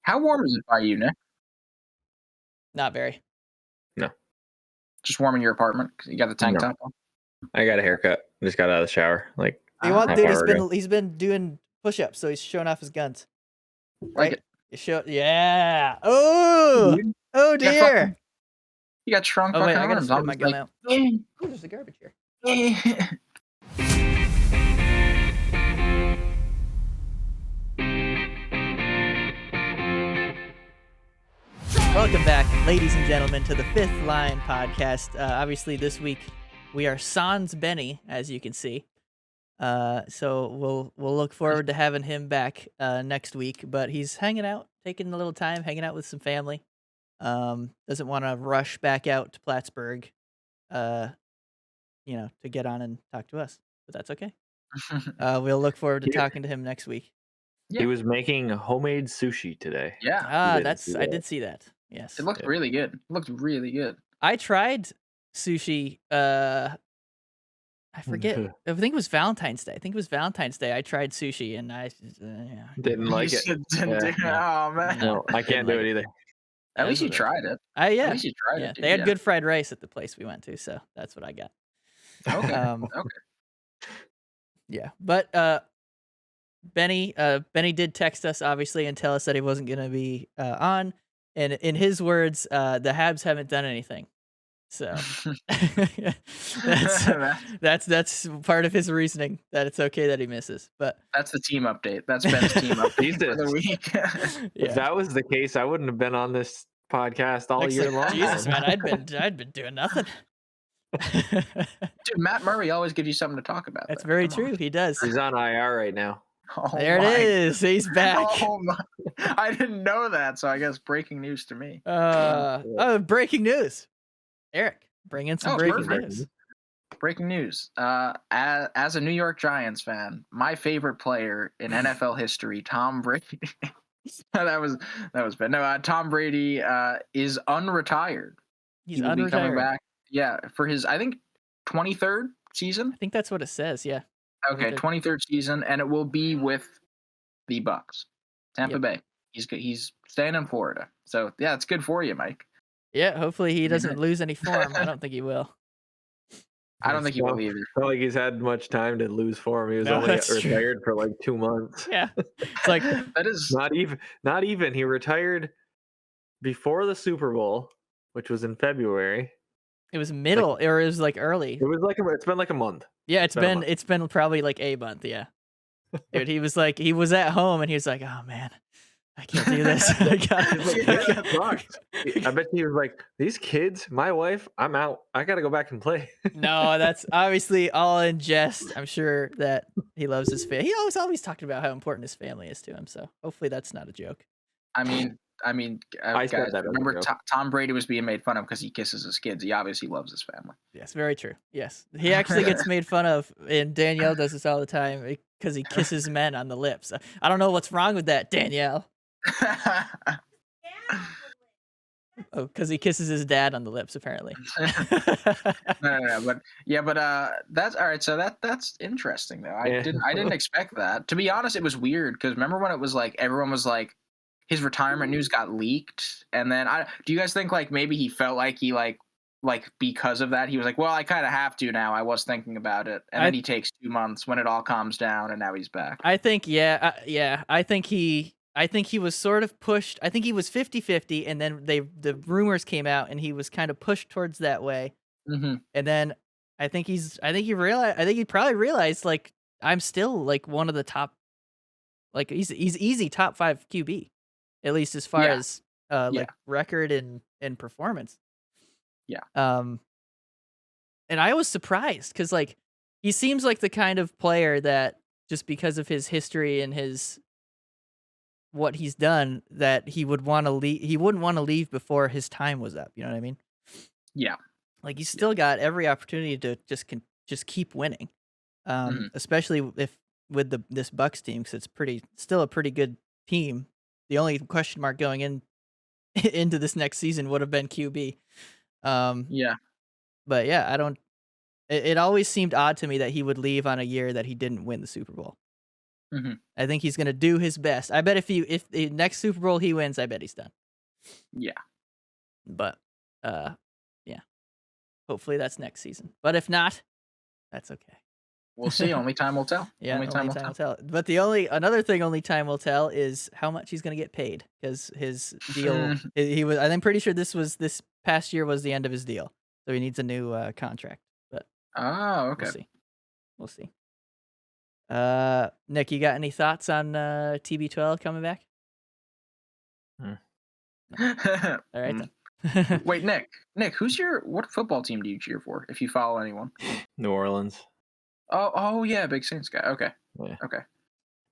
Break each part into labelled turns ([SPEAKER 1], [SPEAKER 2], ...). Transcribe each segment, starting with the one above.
[SPEAKER 1] How warm is it by you, Nick?
[SPEAKER 2] Not very.
[SPEAKER 3] No.
[SPEAKER 1] Just warm in your apartment 'cause you got the tank
[SPEAKER 3] No.
[SPEAKER 1] top on?
[SPEAKER 3] I got a haircut. Just got out of the shower. Like,
[SPEAKER 2] You want,
[SPEAKER 1] Ah,
[SPEAKER 2] dude?
[SPEAKER 3] half hour ago.
[SPEAKER 2] He's been doing push-ups, so he's showing off his guns.
[SPEAKER 1] like
[SPEAKER 2] Right?
[SPEAKER 1] it.
[SPEAKER 2] Yeah. Oh,
[SPEAKER 1] Dude,
[SPEAKER 2] oh
[SPEAKER 1] you got
[SPEAKER 2] dear.
[SPEAKER 1] fucking you got strong
[SPEAKER 2] Oh wait,
[SPEAKER 1] fucking
[SPEAKER 2] I gotta
[SPEAKER 1] arms.
[SPEAKER 2] spit
[SPEAKER 1] I'm
[SPEAKER 2] my
[SPEAKER 1] just
[SPEAKER 2] gun
[SPEAKER 1] like,
[SPEAKER 2] out.
[SPEAKER 1] eh,
[SPEAKER 2] Oh, there's a garbage here.
[SPEAKER 1] eh.
[SPEAKER 2] Welcome back, ladies and gentlemen, to the Fifth Line podcast. Obviously, this week we are sans Benny, as you can see. So we'll look forward to having him back next week. But he's hanging out, taking a little time, hanging out with some family. Doesn't want to rush back out to Plattsburgh, to get on and talk to us. But that's okay. We'll look forward to
[SPEAKER 3] Yeah.
[SPEAKER 2] talking to him next week.
[SPEAKER 1] Yeah.
[SPEAKER 3] He was making homemade sushi today.
[SPEAKER 1] Yeah,
[SPEAKER 3] didn't
[SPEAKER 2] I
[SPEAKER 3] see that.
[SPEAKER 2] did see that. Yes.
[SPEAKER 1] it looked really good. It looked really good.
[SPEAKER 2] I tried sushi. I forget. I think it was Valentine's Day. I tried sushi and I
[SPEAKER 3] Didn't like it.
[SPEAKER 1] Didn't do-
[SPEAKER 3] Yeah.
[SPEAKER 1] Oh man.
[SPEAKER 3] No, I can't do
[SPEAKER 2] like
[SPEAKER 3] it either.
[SPEAKER 1] At least you
[SPEAKER 2] That's
[SPEAKER 1] tried it.
[SPEAKER 2] yeah.
[SPEAKER 1] At least you tried
[SPEAKER 2] Yeah,
[SPEAKER 1] it, dude.
[SPEAKER 2] they had
[SPEAKER 1] Yeah.
[SPEAKER 2] good fried rice at the place we went to, so that's what I got.
[SPEAKER 1] Okay.
[SPEAKER 2] Okay. Yeah, but Benny did text us obviously and tell us that he wasn't gonna be on, and in his words, the Habs haven't done anything. So that's part of his reasoning that it's okay that he misses. But
[SPEAKER 1] That's the team update. That's Ben's team update for the week.
[SPEAKER 3] If that was the case, I wouldn't have been on this podcast all
[SPEAKER 2] Looks
[SPEAKER 3] year
[SPEAKER 2] like-
[SPEAKER 3] long.
[SPEAKER 2] Jesus, man, I'd been doing nothing.
[SPEAKER 1] Dude, Matt Murray always gives you something to talk about.
[SPEAKER 2] That's
[SPEAKER 1] though.
[SPEAKER 2] very
[SPEAKER 1] Come on.
[SPEAKER 2] true. He does.
[SPEAKER 3] He's on IR right now.
[SPEAKER 1] Oh
[SPEAKER 2] There it
[SPEAKER 1] my-
[SPEAKER 2] is. He's back.
[SPEAKER 1] Oh my. I didn't know that, so I guess breaking news to me.
[SPEAKER 2] Breaking news. Eric, bring in some
[SPEAKER 1] Oh,
[SPEAKER 2] breaking
[SPEAKER 1] perfect.
[SPEAKER 2] news.
[SPEAKER 1] Breaking news. As a New York Giants fan, my favorite player in NFL history, Tom Brady. that was bad. No, Tom Brady is unretired.
[SPEAKER 2] He's
[SPEAKER 1] He will be coming
[SPEAKER 2] unretired.
[SPEAKER 1] back. Yeah, for his 23rd season.
[SPEAKER 2] I think that's what it says. Yeah.
[SPEAKER 1] Okay, 23rd season, and it will be with the Bucks, Tampa Bay. He's staying in Florida, so yeah, it's good for you, Mike.
[SPEAKER 2] Yeah. Hopefully he doesn't lose any form. I don't think he will.
[SPEAKER 1] I don't think he will either.
[SPEAKER 3] Not like he's had much time to lose form. He was
[SPEAKER 2] No,
[SPEAKER 3] only
[SPEAKER 2] that's true.
[SPEAKER 3] retired for like 2 months.
[SPEAKER 2] Yeah. It's like
[SPEAKER 1] That is
[SPEAKER 3] Not even. He retired before the Super Bowl, which was in February.
[SPEAKER 2] it was middle or it was like early.
[SPEAKER 3] It's been like a month.
[SPEAKER 2] Yeah,
[SPEAKER 3] been a month.
[SPEAKER 2] it's been probably like a month. Yeah. Dude, he was at home and he was like, oh man, I can't do this. I
[SPEAKER 3] I bet he was like, these kids, my wife, I'm out. I got to go back and play.
[SPEAKER 2] No, that's obviously all in jest. I'm sure that he loves his family. He always talked about how important his family is to him. So hopefully that's not a joke.
[SPEAKER 1] I mean,
[SPEAKER 3] I said
[SPEAKER 1] guys,
[SPEAKER 3] that as a
[SPEAKER 1] remember
[SPEAKER 3] joke.
[SPEAKER 1] Tom Brady was being made fun of because he kisses his kids. He obviously loves his family.
[SPEAKER 2] Yes, very true. Yes, he actually gets made fun of, and Danielle does this all the time because he kisses men on the lips. I don't know what's wrong with that, Danielle. Oh, because he kisses his dad on the lips, apparently.
[SPEAKER 1] No, but that's all right. So that's interesting though. I didn't expect that. To be honest, it was weird because remember when it was like everyone was like his retirement news got leaked, and then do you guys think like maybe he felt like he like because of that he was like, well, I kind of have to now. I was thinking about it, and then he takes 2 months when it all calms down, and now he's back.
[SPEAKER 2] I think I think he was sort of pushed. I think he was 50-50, and then the rumors came out, and he was kind of pushed towards that way.
[SPEAKER 1] Mm-hmm.
[SPEAKER 2] And then I think he probably realized like I'm still like one of the top, like he's easy top 5 QB, at least as far as like record and performance.
[SPEAKER 1] Yeah.
[SPEAKER 2] And I was surprised because like he seems like the kind of player that just because of his history and his what he's done that he would want to leave. He wouldn't want to leave before his time was up. You know what I mean?
[SPEAKER 1] Yeah.
[SPEAKER 2] Like he's still got every opportunity to just keep winning, especially if with this Bucks team because it's still a pretty good team. The only question mark going into this next season would have been QB.
[SPEAKER 1] Yeah.
[SPEAKER 2] But yeah, I don't. It always seemed odd to me that he would leave on a year that he didn't win the Super Bowl.
[SPEAKER 1] Mhm.
[SPEAKER 2] I think he's gonna do his best. I bet if the next Super Bowl he wins, I bet he's done.
[SPEAKER 1] Yeah.
[SPEAKER 2] But, uh, yeah, hopefully that's next season. But if not, that's
[SPEAKER 1] We'll see.
[SPEAKER 2] okay.
[SPEAKER 1] Only time will tell.
[SPEAKER 2] Yeah,
[SPEAKER 1] Only time
[SPEAKER 2] only
[SPEAKER 1] will
[SPEAKER 2] time will
[SPEAKER 1] tell.
[SPEAKER 2] tell. But another thing only time will tell is how much he's gonna get paid because his deal,
[SPEAKER 1] Mm.
[SPEAKER 2] he was. I'm pretty sure this past year was the end of his deal, so he needs a new contract. But
[SPEAKER 1] Oh,
[SPEAKER 2] we'll
[SPEAKER 1] okay.
[SPEAKER 2] see. We'll see. Nick, you got any thoughts on TB12 coming back?
[SPEAKER 3] Hmm.
[SPEAKER 2] All right
[SPEAKER 1] Mm.
[SPEAKER 2] then.
[SPEAKER 1] Wait, Nick, what football team do you cheer for if you follow anyone?
[SPEAKER 3] New Orleans.
[SPEAKER 1] Oh yeah, big Saints guy. Okay.
[SPEAKER 3] Yeah.
[SPEAKER 1] Okay.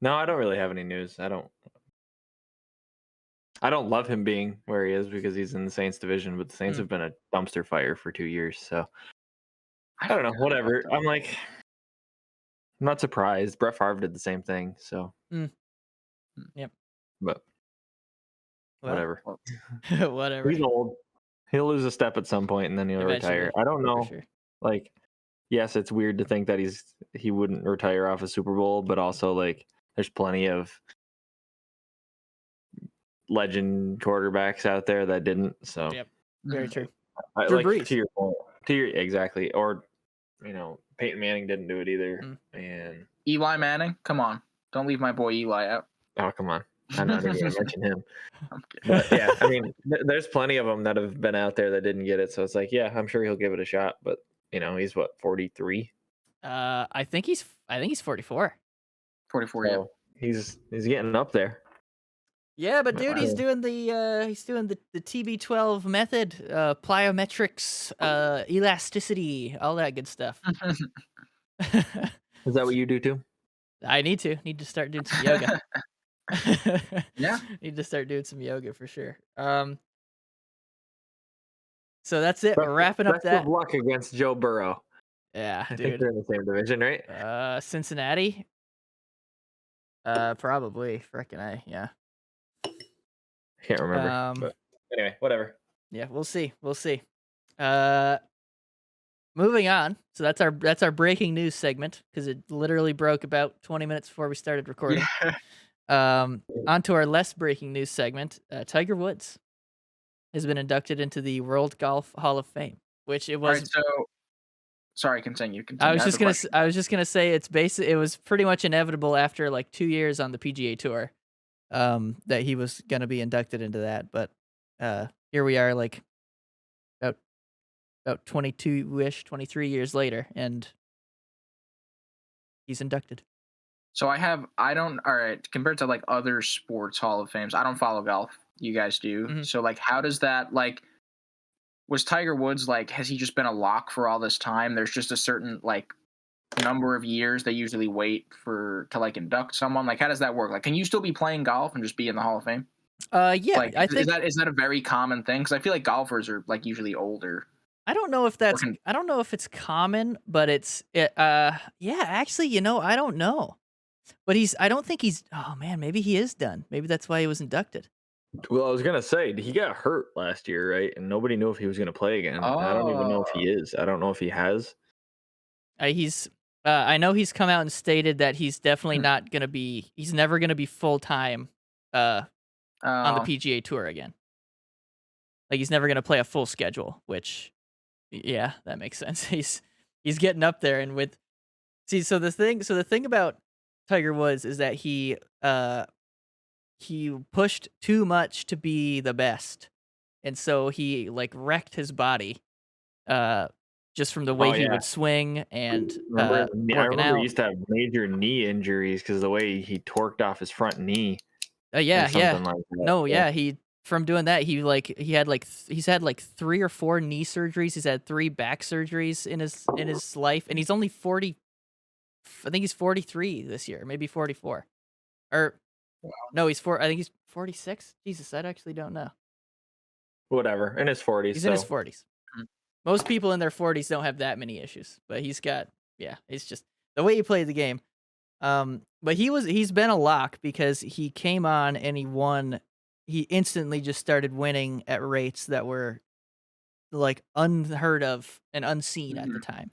[SPEAKER 3] No, I don't really have any news. I don't love him being where he is because he's in the Saints division, but the Saints have been a dumpster fire for 2 years. So I don't know.
[SPEAKER 1] forgot about
[SPEAKER 3] Whatever.
[SPEAKER 1] that.
[SPEAKER 3] I'm not surprised. Brett Favre did the same thing. So,
[SPEAKER 2] Yep.
[SPEAKER 3] but
[SPEAKER 2] Well,
[SPEAKER 3] whatever.
[SPEAKER 2] whatever.
[SPEAKER 3] He's old. He'll lose a step at some point and then he'll
[SPEAKER 2] Eventually,
[SPEAKER 3] retire. I don't
[SPEAKER 2] for
[SPEAKER 3] know.
[SPEAKER 2] sure.
[SPEAKER 3] Like, yes, it's weird to think that he wouldn't retire off a Super Bowl, but also like there's plenty of legend quarterbacks out there that didn't. So
[SPEAKER 2] Yep. Very
[SPEAKER 1] Mhm.
[SPEAKER 2] true.
[SPEAKER 3] like
[SPEAKER 2] Brees.
[SPEAKER 3] to your point, exactly, or Peyton Manning didn't do it either. And
[SPEAKER 1] Eli Manning, come on, don't leave my boy Eli out.
[SPEAKER 3] oh come on, I'm not even gonna mention him.
[SPEAKER 1] I'm kidding.
[SPEAKER 3] But yeah, I mean, there's plenty of them that have been out there that didn't get it. So it's like, yeah, I'm sure he'll give it a shot. But he's what 43.
[SPEAKER 2] I think he's 44.
[SPEAKER 1] 44. Yeah.
[SPEAKER 3] So he's getting up there.
[SPEAKER 2] Yeah, but dude,
[SPEAKER 3] Wow.
[SPEAKER 2] he's doing the TB12 method, plyometrics, elasticity, all that good stuff.
[SPEAKER 3] Is that what you do too?
[SPEAKER 2] I need to start doing some yoga.
[SPEAKER 1] Yeah.
[SPEAKER 2] Need to start doing some yoga for sure. So that's it. We're wrapping up
[SPEAKER 3] Best
[SPEAKER 2] that.
[SPEAKER 3] of luck against Joe Burrow.
[SPEAKER 2] Yeah,
[SPEAKER 3] I think
[SPEAKER 2] dude.
[SPEAKER 3] they're in the same division, right?
[SPEAKER 2] Cincinnati. Probably. Frickin' yeah.
[SPEAKER 3] Can't remember. But anyway, whatever.
[SPEAKER 2] Yeah, we'll see. We'll see. Moving on. So that's our breaking news segment because it literally broke about 20 minutes before we started recording.
[SPEAKER 1] Yeah.
[SPEAKER 2] On to our less breaking news segment. Tiger Woods has been inducted into the World Golf Hall of Fame, which it was.
[SPEAKER 1] All right, so sorry, continue.
[SPEAKER 2] I was just gonna say it was pretty much inevitable after like 2 years on the PGA Tour, that he was gonna be inducted into that. But here we are, like about 22-ish, 23 years later, and he's inducted.
[SPEAKER 1] So I don't. All right, compared to like other sports Hall of Fames, I don't follow golf. You guys do.
[SPEAKER 2] Mhm.
[SPEAKER 1] So like, how does that like? Was Tiger Woods like? Has he just been a lock for all this time? There's just a certain like number of years they usually wait to like induct someone. Like, how does that work? Like, can you still be playing golf and just be in the Hall of Fame?
[SPEAKER 2] Yeah,
[SPEAKER 1] Like,
[SPEAKER 2] I think
[SPEAKER 1] is that a very common thing? Because I feel like golfers are like usually older.
[SPEAKER 2] I don't know if it's common, but yeah, actually, I don't know. But I don't think he's, oh man, maybe he is done. Maybe that's why he was inducted.
[SPEAKER 3] Well, I was gonna say he got hurt last year, right? And nobody knew if he was gonna play again. I don't even know if he is. I don't know if he has.
[SPEAKER 2] I know he's come out and stated that he's definitely not gonna be. He's never gonna be full time, on the PGA Tour again. Like he's never gonna play a full schedule. Which, yeah, that makes sense. He's getting up there, and so the thing about Tiger Woods is that he pushed too much to be the best, and so he like wrecked his body. Just from the way he would swing and
[SPEAKER 3] I
[SPEAKER 2] working
[SPEAKER 3] remember
[SPEAKER 2] out.
[SPEAKER 3] he used to have major knee injuries because the way he torqued off his front knee.
[SPEAKER 2] Yeah.
[SPEAKER 3] Like that.
[SPEAKER 2] No, yeah. From doing that, he's had like 3 or 4 knee surgeries. He's had 3 back surgeries in his life, and he's only 40. I think he's 43 this year, maybe 44. Or no, I think he's 46. Jesus, I actually don't know.
[SPEAKER 3] Whatever, in his 40s.
[SPEAKER 2] He's in his 40s. Most people in their 40s don't have that many issues, but he's got, it's just the way he played the game. But he's been a lock because he came on and he won. He instantly just started winning at rates that were like unheard of and unseen at the time,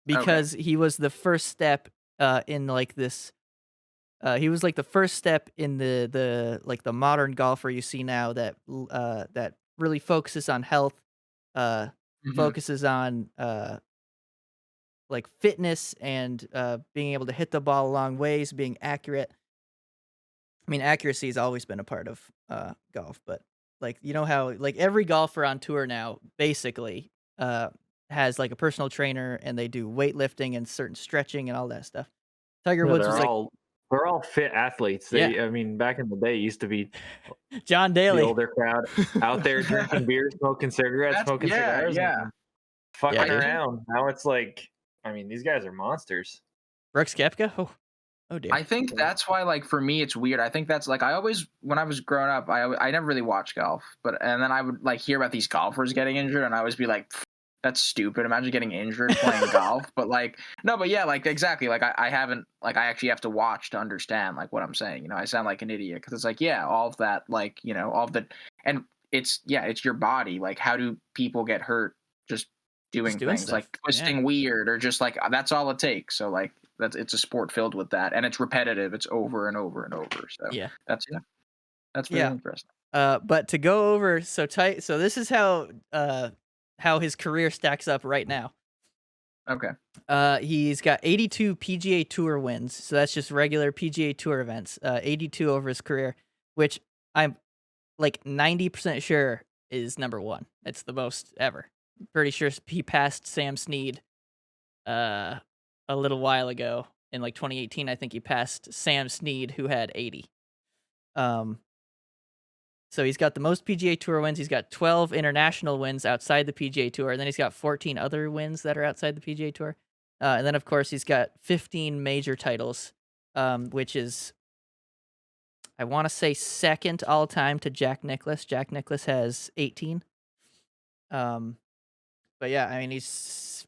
[SPEAKER 2] because he was the first step in like this He was like the first step in the like the modern golfer you see now that really focuses on health, uh,
[SPEAKER 1] Mhm.
[SPEAKER 2] focuses on like fitness and being able to hit the ball a long ways, being accurate. I mean, accuracy has always been a part of golf, but like you know how like every golfer on tour now basically uh, has like a personal trainer and they do weightlifting and certain stretching and all that stuff. Tiger
[SPEAKER 3] Yeah,
[SPEAKER 2] Woods was like,
[SPEAKER 3] they're all fit athletes.
[SPEAKER 2] yeah,
[SPEAKER 3] I mean, back in the day, it used to be
[SPEAKER 2] John
[SPEAKER 3] the
[SPEAKER 2] Daly.
[SPEAKER 3] older crowd out there drinking beer, smoking cigarettes,
[SPEAKER 1] That's
[SPEAKER 3] smoking
[SPEAKER 1] yeah,
[SPEAKER 3] cigars,
[SPEAKER 1] yeah.
[SPEAKER 3] and
[SPEAKER 2] Yeah,
[SPEAKER 3] fucking
[SPEAKER 1] I
[SPEAKER 2] dude.
[SPEAKER 1] think
[SPEAKER 3] around. Now it's like, I mean, these guys are monsters.
[SPEAKER 2] Brooks Koepka. Oh
[SPEAKER 1] I
[SPEAKER 2] dear.
[SPEAKER 1] think that's why, like, for me, it's weird. I think that's like I always, when I was growing up, I never really watched golf, but and then I would like hear about these golfers getting injured, and I always be like, "Pff, that's stupid. Imagine getting injured playing golf." But like, no, but yeah, like exactly. Like I haven't like I actually have to watch to understand like what I'm saying. You know, I sound like an idiot because it's like yeah, all of that, like all of the, and it's yeah, it's your body. Like, how do people get hurt just
[SPEAKER 2] Just
[SPEAKER 1] doing
[SPEAKER 2] doing
[SPEAKER 1] things
[SPEAKER 2] stuff.
[SPEAKER 1] like
[SPEAKER 2] Yeah.
[SPEAKER 1] twisting weird or just like that's all it takes. So like it's a sport filled with that, and it's repetitive. It's over and over and over. So
[SPEAKER 2] Yeah.
[SPEAKER 1] that's yeah, that's really
[SPEAKER 2] Yeah.
[SPEAKER 1] interesting.
[SPEAKER 2] But to go over so tight, so this is how his career stacks up right now.
[SPEAKER 1] Okay,
[SPEAKER 2] He's got 82 PGA Tour wins, so that's just regular PGA Tour events. 82 over his career, which I'm like 90% sure is number one. It's the most ever. Pretty sure he passed Sam Snead uh, a little while ago in like 2018. I think he passed Sam Snead, who had 80. Um, So he's got the most PGA Tour wins. He's got 12 international wins outside the PGA Tour, and then he's got 14 other wins that are outside the PGA Tour. And then, of course, he's got 15 major titles, which is, I want to say, second all time to Jack Nicklaus. Jack Nicklaus has 18. Um, but yeah, I mean, he's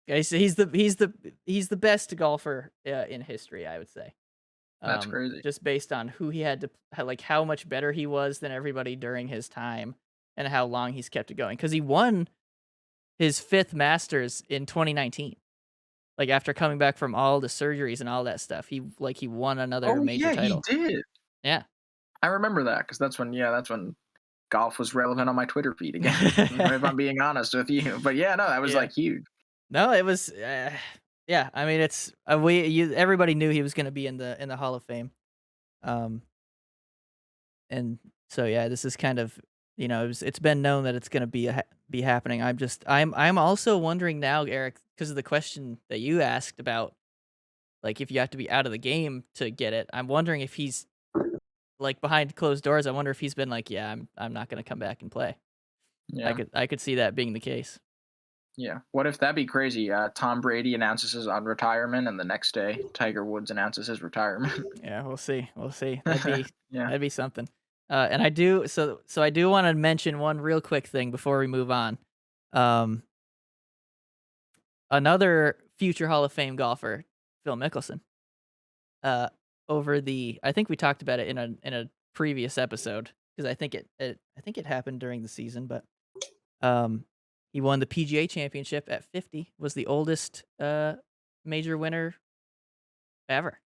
[SPEAKER 2] the best golfer in history, I would say.
[SPEAKER 1] that's crazy.
[SPEAKER 2] Just based on who he had to like how much better he was than everybody during his time and how long he's kept it going. Because he won his fifth Masters in 2019. Like after coming back from all the surgeries and all that stuff, he won another
[SPEAKER 1] Oh
[SPEAKER 2] major
[SPEAKER 1] yeah, he
[SPEAKER 2] title.
[SPEAKER 1] did.
[SPEAKER 2] Yeah.
[SPEAKER 1] I remember that because that's when golf was relevant on my Twitter feed again. If I'm being honest with you, but yeah, no, that was
[SPEAKER 2] Yeah.
[SPEAKER 1] like huge.
[SPEAKER 2] No, it was yeah, I mean it's everybody knew he was going to be in the Hall of Fame. Um And so, yeah, this is kind of it's been known that it's gonna be happening. I'm also wondering now, Eric, because of the question that you asked about, like, if you have to be out of the game to get it. I'm wondering if he's, like, behind closed doors. I wonder if he's been like, "Yeah, I'm not gonna come back and play."
[SPEAKER 1] Yeah,
[SPEAKER 2] I could see that being the case.
[SPEAKER 1] yeah. What if that'd be crazy? Tom Brady announces his on retirement, and the next day Tiger Woods announces his retirement.
[SPEAKER 2] Yeah, we'll see. We'll see.
[SPEAKER 1] Yeah.
[SPEAKER 2] That'd be something. And I do wanna mention one real quick thing before we move on. Um Another future Hall of Fame golfer, Phil Mickelson. Uh, I think we talked about it in a previous episode because I think it happened during the season, but um, he won the PGA Championship at 50. Was the oldest major winner ever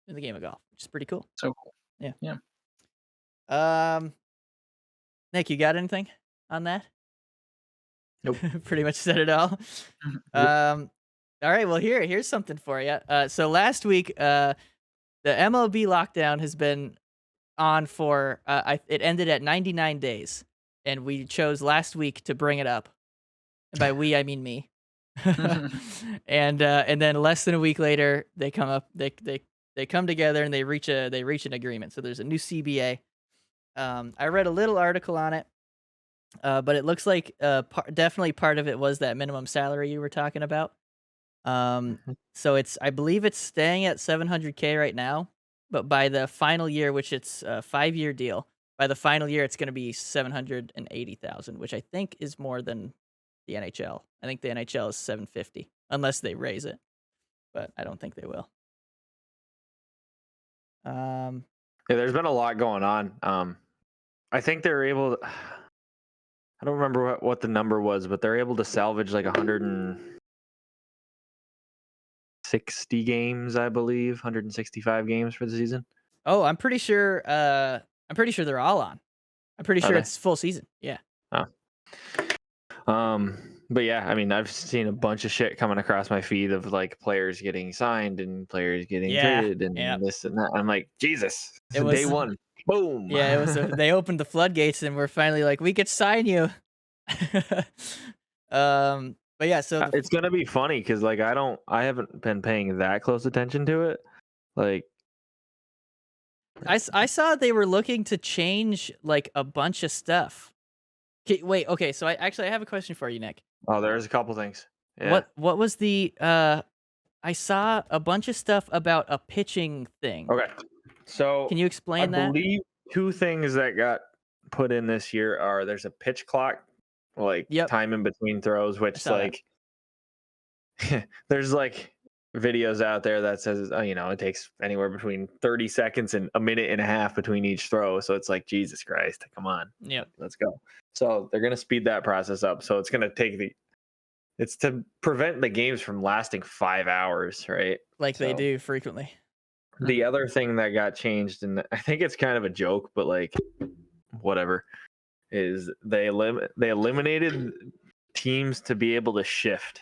[SPEAKER 2] in the game of golf, which is pretty cool.
[SPEAKER 1] So cool.
[SPEAKER 2] Yeah.
[SPEAKER 1] Yeah.
[SPEAKER 2] Um, Nick, you got anything on that?
[SPEAKER 3] Nope.
[SPEAKER 2] Pretty much said it all.
[SPEAKER 3] Yep.
[SPEAKER 2] All right. Well, here's something for you. So last week, the MLB lockdown has been on for it ended at 99 days, and we chose last week to bring it up. And by we, I mean me. And then less than a week later, they come up they come together and they reach an agreement. So there's a new CBA. I read a little article on it, but it looks like definitely part of it was that minimum salary you were talking about.
[SPEAKER 3] Mhm.
[SPEAKER 2] So I believe it's staying at 700K right now, but by the final year, which it's a 5-year deal, by the final year it's going to be 780,000, which I think is more than the NHL. I think the NHL is 750, unless they raise it, but I don't think they will. Um,
[SPEAKER 3] Yeah, there's been a lot going on. I think they're able. I don't remember what the number was, but they're able to salvage like 160 160 games, I believe, 165 games for the season.
[SPEAKER 2] Oh, I'm pretty sure they're all on. I'm pretty
[SPEAKER 3] Are
[SPEAKER 2] sure
[SPEAKER 3] they?
[SPEAKER 2] it's full season. Yeah.
[SPEAKER 3] Oh. But yeah, I mean, I've seen a bunch of shit coming across my feed of like players getting signed and players getting
[SPEAKER 2] Yeah.
[SPEAKER 3] traded and
[SPEAKER 2] Yep.
[SPEAKER 3] this and that. I'm like, Jesus,
[SPEAKER 2] It
[SPEAKER 3] day
[SPEAKER 2] was
[SPEAKER 3] one, boom.
[SPEAKER 2] Yeah, it was they opened the floodgates and we're finally like, we could sign you. But yeah, so
[SPEAKER 3] It's gonna be funny because like I haven't been paying that close attention to it. Like,
[SPEAKER 2] I saw they were looking to change like a bunch of stuff. Wait, okay, so I have a question for you, Nick.
[SPEAKER 3] oh, there's a couple things. Yeah.
[SPEAKER 2] What was the I saw a bunch of stuff about a pitching thing.
[SPEAKER 3] Okay. So
[SPEAKER 2] Can you
[SPEAKER 3] I
[SPEAKER 2] explain that?
[SPEAKER 3] believe two things that got put in this year are there's a pitch clock, like
[SPEAKER 2] Yep.
[SPEAKER 3] time in between throws, which
[SPEAKER 2] saw that.
[SPEAKER 3] like there's like videos out there that says it takes anywhere between 30 seconds and a minute and a half between each throw. So it's like, Jesus Christ, come on.
[SPEAKER 2] Yep.
[SPEAKER 3] Let's go. So they're gonna speed that process up. So it's gonna take it's to prevent the games from lasting 5 hours, right?
[SPEAKER 2] Like they do frequently.
[SPEAKER 3] The other thing that got changed, and I think it's kind of a joke, but like whatever, is they eliminated teams to be able to shift.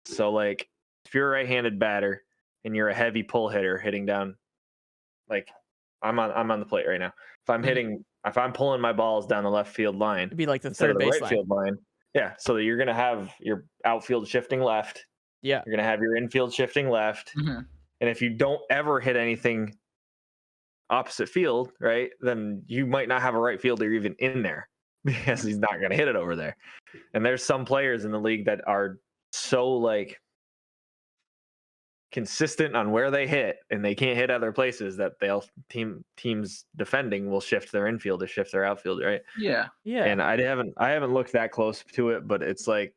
[SPEAKER 3] So like if you're a right-handed batter and you're a heavy pull hitter hitting down, like I'm on the plate right now. If I'm pulling my balls down the left field line,
[SPEAKER 2] It'd be like the
[SPEAKER 3] instead
[SPEAKER 2] third
[SPEAKER 3] of the
[SPEAKER 2] base
[SPEAKER 3] right field line. Yeah, so you're gonna have your outfield shifting left.
[SPEAKER 2] Yeah.
[SPEAKER 3] You're gonna have your infield shifting left.
[SPEAKER 1] Mhm.
[SPEAKER 3] And if you don't ever hit anything opposite field, right, then you might not have a right fielder even in there because he's not going to hit it over there. And there's some players in the league that are so like consistent on where they hit and they can't hit other places that teams defending will shift their infield to shift their outfield, right?
[SPEAKER 1] Yeah.
[SPEAKER 2] Yeah.
[SPEAKER 3] And I haven't looked that close to it, but it's like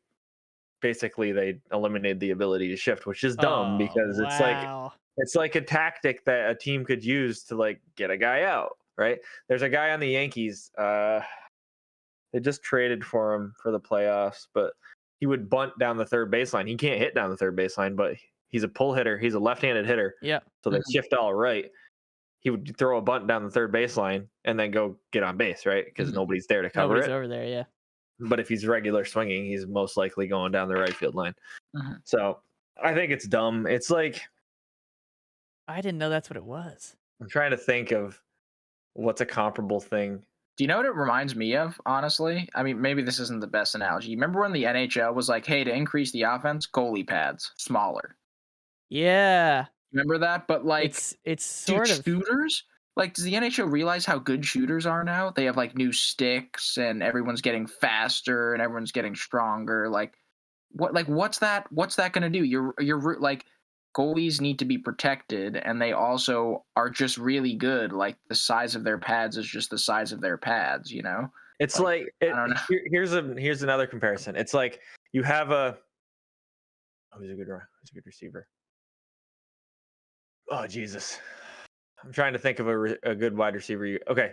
[SPEAKER 3] basically they eliminated the ability to shift, which is dumb because it's like a tactic that a team could use to like get a guy out, right? There's a guy on the Yankees. They just traded for him for the playoffs, but he would bunt down the third baseline. He can't hit down the third baseline, but he's a pull hitter. He's a left-handed hitter.
[SPEAKER 2] Yeah.
[SPEAKER 3] So they shift all right. He would throw a bunt down the third baseline and then go get on base, right? Because nobody's there to cover
[SPEAKER 2] Nobody's
[SPEAKER 3] it.
[SPEAKER 2] over there, yeah.
[SPEAKER 3] But if he's regular swinging, he's most likely going down the right field line.
[SPEAKER 1] Mhm.
[SPEAKER 3] So I think it's dumb. It's like,
[SPEAKER 2] I didn't know that's what it was.
[SPEAKER 3] I'm trying to think of what's a comparable thing.
[SPEAKER 1] Do you know what it reminds me of, honestly? I mean, maybe this isn't the best analogy. You remember when the NHL was like, hey, to increase the offense, goalie pads, smaller.
[SPEAKER 2] Yeah.
[SPEAKER 1] Remember that? But like,
[SPEAKER 2] it's sort of
[SPEAKER 1] shooters? Like, does the NHL realize how good shooters are now? They have like new sticks and everyone's getting faster and everyone's getting stronger. Like, what's that gonna do? You're like, goalies need to be protected, and they also are just really good. Like, the size of their pads is just the size of their pads, you know?
[SPEAKER 3] It's
[SPEAKER 1] I don't know.
[SPEAKER 3] Here's another comparison. It's like you have who's a good receiver. Oh Jesus, I'm trying to think of a good wide receiver. Okay,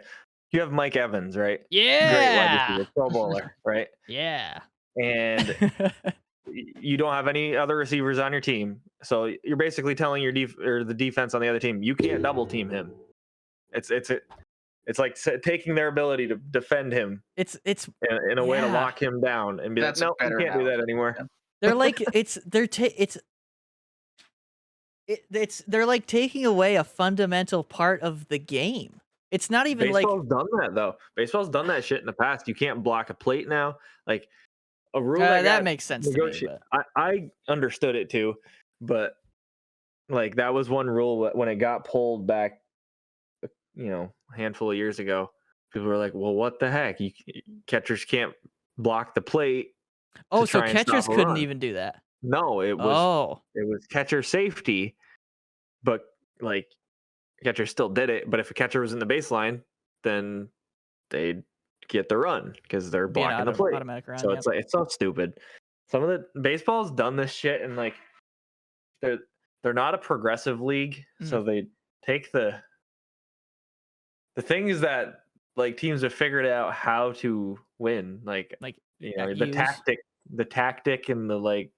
[SPEAKER 3] you have Mike Evans, right?
[SPEAKER 2] Yeah.
[SPEAKER 3] Great wide receiver, Pro Bowler, right?
[SPEAKER 2] Yeah.
[SPEAKER 3] And you don't have any other receivers on your team, so you're basically telling the defense on the other team you can't double team him. It's like taking their ability to defend him.
[SPEAKER 2] It's
[SPEAKER 3] in a way to lock him down and be like, no, you can't do that anymore.
[SPEAKER 2] They're like they're like taking away a fundamental part of the game. It's not even
[SPEAKER 3] Baseball's done that though. Baseball's done that shit in the past. You can't block a plate now. Like a rule
[SPEAKER 2] that makes sense to me. But
[SPEAKER 3] I understood it too, but like that was one rule when it got pulled back, a handful of years ago. People were like, "Well, what the heck? Catchers can't block the plate."
[SPEAKER 2] Oh, so catchers couldn't even do that.
[SPEAKER 3] No, it was catcher safety, but like catcher still did it. But if a catcher was in the baseline, then they'd get the run because they're blocking the plate.
[SPEAKER 2] Automatic run,
[SPEAKER 3] so it's like it's so stupid. Some of the baseball's done this shit, and like they're not a progressive league, so they take the things that like teams have figured out how to win, like the tactic and the like,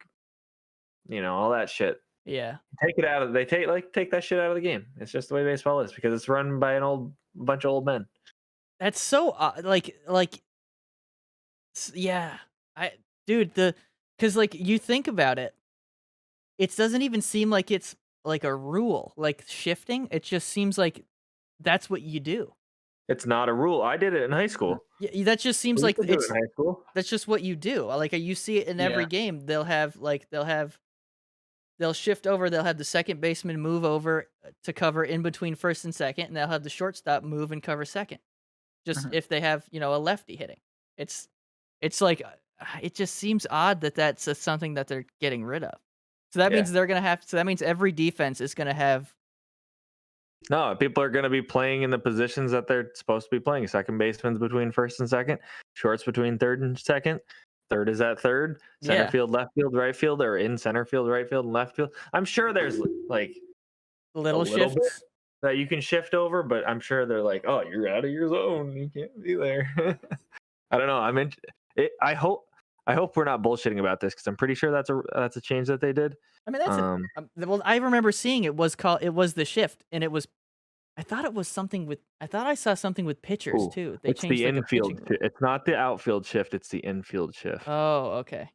[SPEAKER 3] all that shit.
[SPEAKER 2] Yeah.
[SPEAKER 3] Take it out of they take that shit out of the game. It's just the way baseball is because it's run by an bunch of old men.
[SPEAKER 2] That's so yeah. I dude, cuz like you think about it, it doesn't even seem like it's like a rule, like shifting. It just seems like that's what you do.
[SPEAKER 3] It's not a rule. I did it in high school.
[SPEAKER 2] Yeah, that just seems
[SPEAKER 3] We used
[SPEAKER 2] like
[SPEAKER 3] to do it in high school.
[SPEAKER 2] that's just what you do. Like you see it in every
[SPEAKER 1] Yeah.
[SPEAKER 2] game. They'll shift over, they'll have the second baseman move over to cover in between first and second, and they'll have the shortstop move and cover second. Just
[SPEAKER 1] Mhm.
[SPEAKER 2] if they have, a lefty hitting. It's like it just seems odd that that's something that they're getting rid of. So that
[SPEAKER 3] Yeah.
[SPEAKER 2] means that means every defense is going to have.
[SPEAKER 3] No, people are going to be playing in the positions that they're supposed to be playing. Second baseman's between first and second, shorts between third and second. Third is at third, center
[SPEAKER 2] Yeah.
[SPEAKER 3] field, left field, right field, or in center field, right field, and left field. I'm sure there's like
[SPEAKER 2] Little
[SPEAKER 3] little bit
[SPEAKER 2] shifts.
[SPEAKER 3] that you can shift over, but I'm sure they're like, oh, you're out of your zone. You can't be there. I don't know. I hope we're not bullshitting about this because I'm pretty sure that's a change that they did.
[SPEAKER 2] I mean, well, I remember seeing it was the shift, and I thought I saw something with pitchers
[SPEAKER 3] Ooh,
[SPEAKER 2] too. They
[SPEAKER 3] it's
[SPEAKER 2] changed
[SPEAKER 3] the
[SPEAKER 2] like a
[SPEAKER 3] infield.
[SPEAKER 2] pitching rule.
[SPEAKER 3] It's not the outfield shift. It's the infield shift.
[SPEAKER 2] Oh, okay.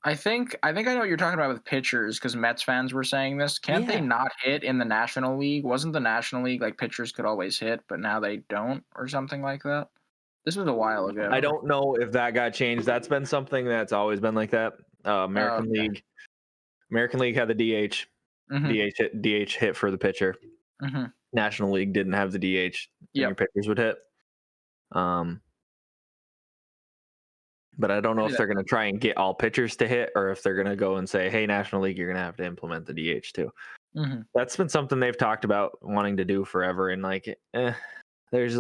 [SPEAKER 1] I think I know what you're talking about with pitchers because Mets fans were saying this. Can't they
[SPEAKER 2] Yeah.
[SPEAKER 1] not hit in the National League? Wasn't the National League like pitchers could always hit, but now they don't, or something like that? This was a while ago.
[SPEAKER 3] I don't know if that got changed. That's been something that's always been like that. American
[SPEAKER 1] okay.
[SPEAKER 3] League. American League had the DH. DH hit for the pitcher. National League didn't have the DH. Your pitchers would hit. But I don't know if they're going to try and get all pitchers to hit, or if they're going to go and say, "Hey, National League, you're going to have to implement the DH too." That's been something they've talked about wanting to do forever, and there's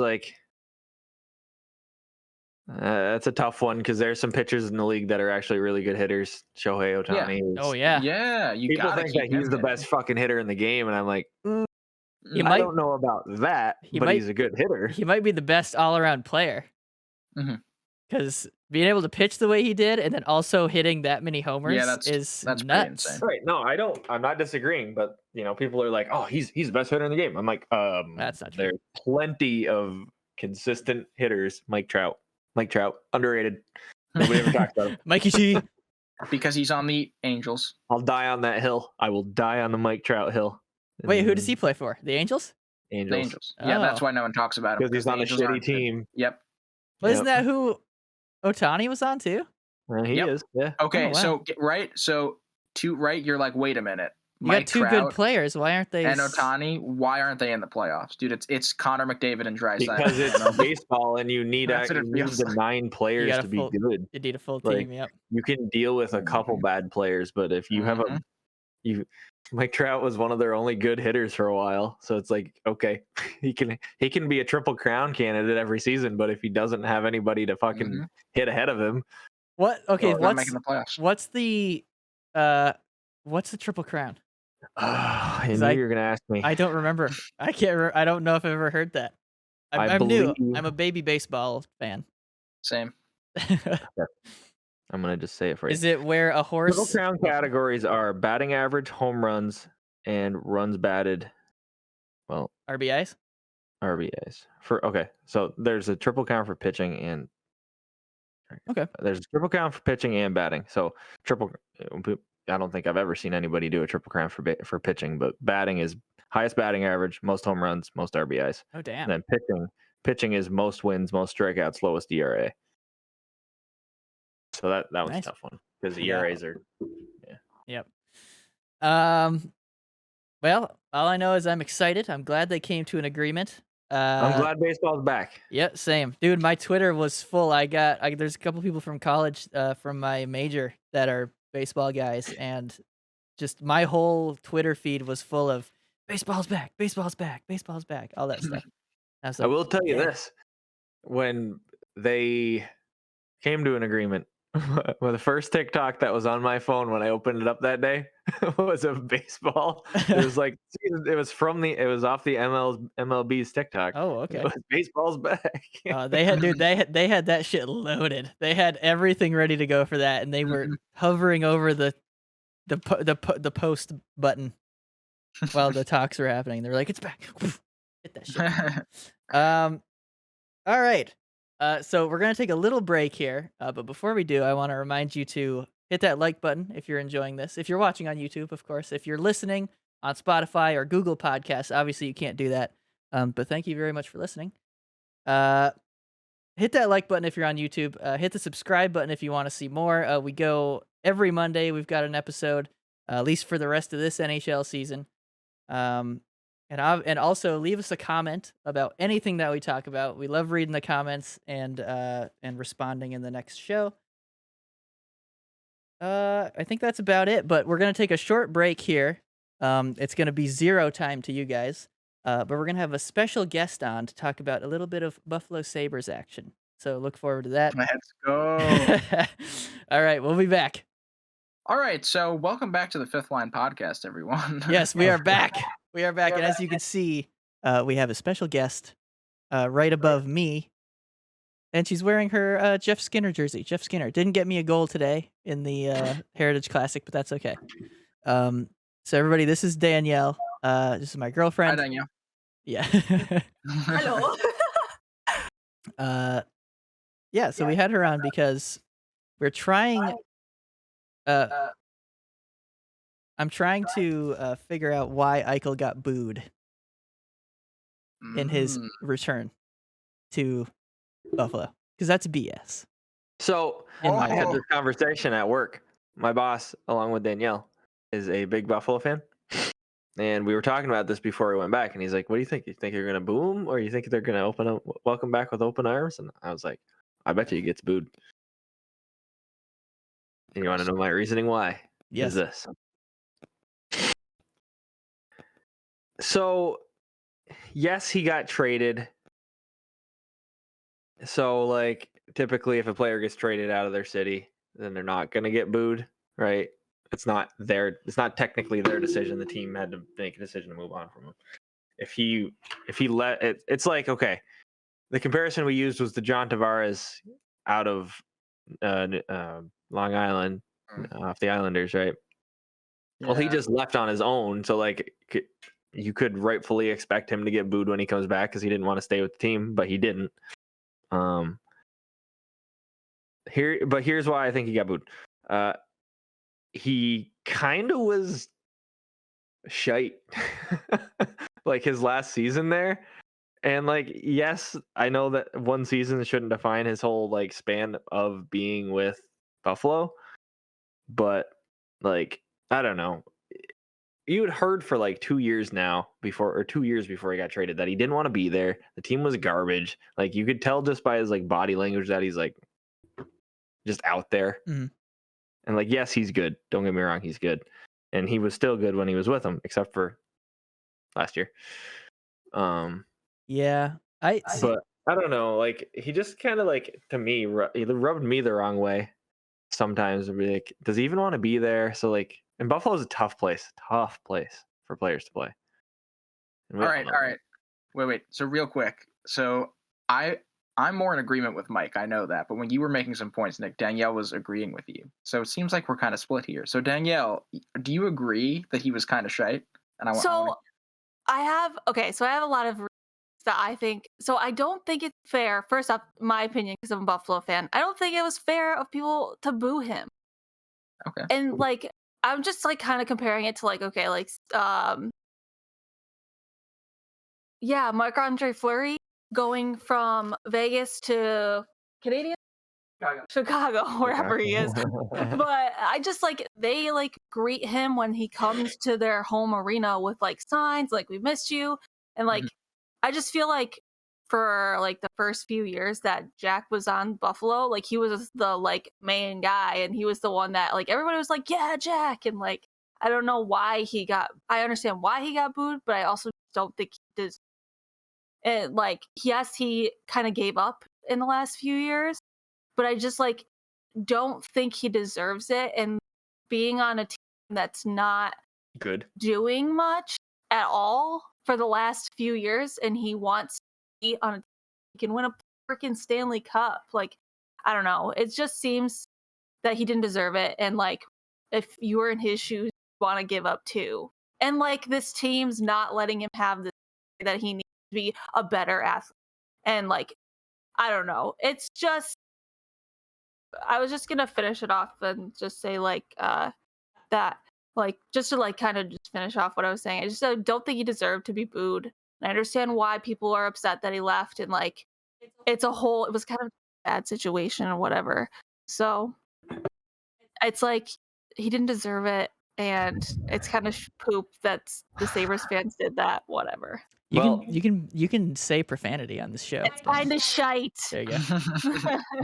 [SPEAKER 3] that's a tough one because there's some pitchers in the league that are actually really good hitters. Shohei Ohtani.
[SPEAKER 2] Oh yeah.
[SPEAKER 1] Yeah.
[SPEAKER 3] People think that he's the best fucking hitter in the game, and I'm like, I don't know about that, but he's a good hitter.
[SPEAKER 2] He might be the best all-around player. Because being able to pitch the way he did, and then also hitting that many homers is
[SPEAKER 1] that's
[SPEAKER 2] nuts.
[SPEAKER 1] insane.
[SPEAKER 3] Right? No, I'm not disagreeing, but people are like, "Oh, he's the best hitter in the game." I'm like,
[SPEAKER 2] that's not true.
[SPEAKER 3] There's plenty of consistent hitters. Mike Trout, underrated. Nobody ever talks about him.
[SPEAKER 2] Mikey G.
[SPEAKER 1] Because he's on the Angels.
[SPEAKER 3] I'll die on that hill. I will die on the Mike Trout hill.
[SPEAKER 2] Wait, who does he play for? The Angels?
[SPEAKER 3] Angels.
[SPEAKER 1] The Angels. Yeah, that's why no one talks about him.
[SPEAKER 3] Because he's on a shitty team.
[SPEAKER 1] Yep.
[SPEAKER 2] Well, isn't that who Ohtani was on too?
[SPEAKER 3] He is. Yeah.
[SPEAKER 1] Okay, so you're like, wait a minute.
[SPEAKER 2] You got two good players. Why aren't they?
[SPEAKER 1] And Ohtani, why aren't they in the playoffs, dude? It's Connor McDavid and Drysdale.
[SPEAKER 3] Because it's baseball, and you need the 9 players to be good.
[SPEAKER 2] You need a full team. Yep.
[SPEAKER 3] You can deal with a couple bad players, but if you have Mike Trout was one of their only good hitters for a while, so it's like, okay, he can be a Triple Crown candidate every season, but if he doesn't have anybody to fucking hit ahead of him,
[SPEAKER 2] what? Okay,
[SPEAKER 1] not making the playoffs.
[SPEAKER 2] What's the Triple Crown?
[SPEAKER 3] I knew you were gonna ask me.
[SPEAKER 2] I don't remember. I can't. I don't know if I've ever heard that. I'm new. I'm a baby baseball fan.
[SPEAKER 1] Same.
[SPEAKER 3] I'm gonna just say it for you.
[SPEAKER 2] Is it where a horse?
[SPEAKER 3] Triple Crown categories are batting average, home runs, and runs batted. Well,
[SPEAKER 2] RBIs.
[SPEAKER 3] So there's a Triple Crown for pitching and.
[SPEAKER 2] Okay.
[SPEAKER 3] There's a Triple Crown for pitching and batting. So I don't think I've ever seen anybody do a Triple Crown for pitching, but batting is highest batting average, most home runs, most RBIs.
[SPEAKER 2] Oh damn.
[SPEAKER 3] And then pitching is most wins, most strikeouts, lowest ERA. So that was a tough one because ERAs are.
[SPEAKER 2] Yeah. Yep. Well, all I know is I'm excited. I'm glad they came to an agreement.
[SPEAKER 3] I'm glad baseball's back.
[SPEAKER 2] Yeah, same, dude. My Twitter was full. There's a couple people from college, from my major that are baseball guys, and just my whole Twitter feed was full of baseball's back, baseball's back, baseball's back, all that stuff.
[SPEAKER 3] I will tell you this: when they came to an agreement, well, the first TikTok that was on my phone when I opened it up that day was of baseball. It was like it was off the MLB's TikTok.
[SPEAKER 2] Oh, okay.
[SPEAKER 3] It was baseball's back.
[SPEAKER 2] They had that shit loaded. They had everything ready to go for that, and they were hovering over the the post button while the talks were happening. They're like, "It's back." Hit that shit. All right. So we're gonna take a little break here, but before we do, I want to remind you to hit that like button if you're enjoying this. If you're watching on YouTube, of course. If you're listening on Spotify or Google Podcasts, obviously you can't do that. But thank you very much for listening. Hit that like button if you're on YouTube. Hit the subscribe button if you want to see more. We go every Monday. We've got an episode, at least for the rest of this NHL season. And also leave us a comment about anything that we talk about. We love reading the comments and responding in the next show. I think that's about it. But we're gonna take a short break here. It's gonna be 0 time to you guys. But we're gonna have a special guest on to talk about a little bit of Buffalo Sabres action. So look forward to that.
[SPEAKER 1] Let's go.
[SPEAKER 2] All right, we'll be back.
[SPEAKER 1] All right, so welcome back to the Fifth Line Podcast, everyone.
[SPEAKER 2] Yes, we are back. We are back, and as you can see, we have a special guest right above me, and she's wearing her Jeff Skinner jersey. Jeff Skinner didn't get me a goal today in the Heritage Classic, but that's okay. So everybody, this is Danielle. This is my girlfriend.
[SPEAKER 1] Hi, Danielle.
[SPEAKER 2] Yeah.
[SPEAKER 4] Hello.
[SPEAKER 2] Yeah, so we had her on because we're trying. I'm trying to figure out why Eichel got booed in his return to Buffalo, because that's BS.
[SPEAKER 3] So I had this conversation at work. My boss, along with Danielle, is a big Buffalo fan. And we were talking about this before we went back, and he's like, "What do you think? You think you're gonna boo him, or you think they're gonna welcome back with open arms?" And I was like, "I bet you he gets booed." And you want to know my reasoning why?
[SPEAKER 2] Yes.
[SPEAKER 3] Is this? So, yes, he got traded. So, like, typically, if a player gets traded out of their city, then they're not gonna get booed, right? It's not technically their decision. The team had to make a decision to move on from him. If he let it, it's like, okay. The comparison we used was the John Tavares out of Long Island off the Islanders, right? Yeah. Well, he just left on his own, so like you could rightfully expect him to get booed when he comes back because he didn't want to stay with the team, but he didn't. Here's why I think he got booed. He kind of was shite like his last season there. And like, yes, I know that one season shouldn't define his whole like span of being with Buffalo, but like, I don't know. You had heard for like 2 years before he got traded that he didn't want to be there. The team was garbage. Like you could tell just by his like body language that he's like just out there.
[SPEAKER 2] Mm-hmm.
[SPEAKER 3] And like, yes, he's good. Don't get me wrong, he's good. And he was still good when he was with them, except for last year.
[SPEAKER 2] Yeah,
[SPEAKER 3] but I don't know. Like he just kind of like, to me, he rubbed me the wrong way. Sometimes like, does he even want to be there? So like, and Buffalo's a tough place for players to play.
[SPEAKER 1] All right. Wait. So real quick. So I'm more in agreement with Mike. I know that, but when you were making some points, Nick, Danielle was agreeing with you. So it seems like we're kind of split here. So Danielle, do you agree that he was kind of shite? And
[SPEAKER 4] I have a lot of that I think. So I don't think it's fair. First off, my opinion, because I'm a Buffalo fan, I don't think it was fair of people to boo him.
[SPEAKER 1] Okay.
[SPEAKER 4] And like, I'm just like kind of comparing it to like, okay, like, Marc-Andre Fleury going from Vegas to Chicago, wherever he is. But I just like, they like greet him when he comes to their home arena with like signs like, "We missed you." And like, I just feel like for like the first few years that Jack was on Buffalo, like he was the like main guy, and he was the one that like everybody was like, "Yeah, Jack." And like, I don't know why I understand why he got booed, but I also don't think he does. And like, yes, he kind of gave up in the last few years, but I just like don't think he deserves it. And being on a team that's not
[SPEAKER 3] good,
[SPEAKER 4] doing much at all for the last few years, and he wants to be on a team he can win a freaking Stanley Cup. Like, I don't know. It just seems that he didn't deserve it. And like, if you were in his shoes, want to give up too. And like this team's not letting him have this that he needs to be a better athlete. And like, I don't know. It's just, I was just gonna finish it off and just say like that, like just to like kind of just finish off what I was saying. I just don't think he deserved to be booed. And I understand why people are upset that he left, and like it was kind of a bad situation or whatever. So it's like he didn't deserve it, and it's kind of poop that the Sabres fans did that. Whatever.
[SPEAKER 2] You can say profanity on this show.
[SPEAKER 4] It's kind of shite.
[SPEAKER 2] There you go.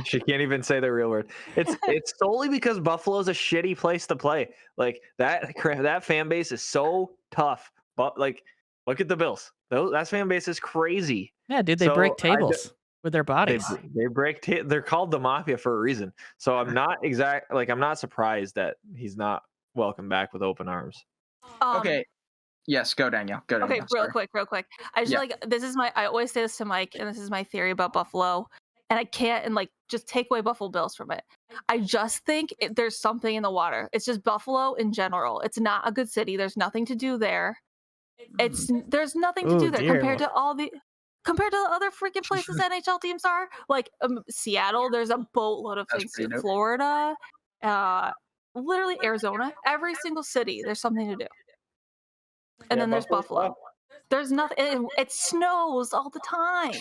[SPEAKER 3] She can't even say the real word. It's solely because Buffalo's a shitty place to play. Like that fan base is so tough. But like, look at the Bills. That fan base is crazy.
[SPEAKER 2] Yeah, dude, they break tables with their bodies.
[SPEAKER 3] They break. They're called the Mafia for a reason. So I'm not I'm not surprised that he's not welcome back with open arms.
[SPEAKER 1] Okay. Yes, go Danielle. Go Danielle.
[SPEAKER 4] Okay, real quick. I just I always say this to Mike, and this is my theory about Buffalo, and I can't just take away Buffalo Bills from it. I just think there's something in the water. It's just Buffalo in general. It's not a good city. There's nothing to do there. There's nothing to do there compared to the other freaking places NHL teams are. Like Seattle, there's a boatload of things. Florida, literally Arizona, every single city, there's something to do. And then there's Buffalo. There's nothing. It snows all the time.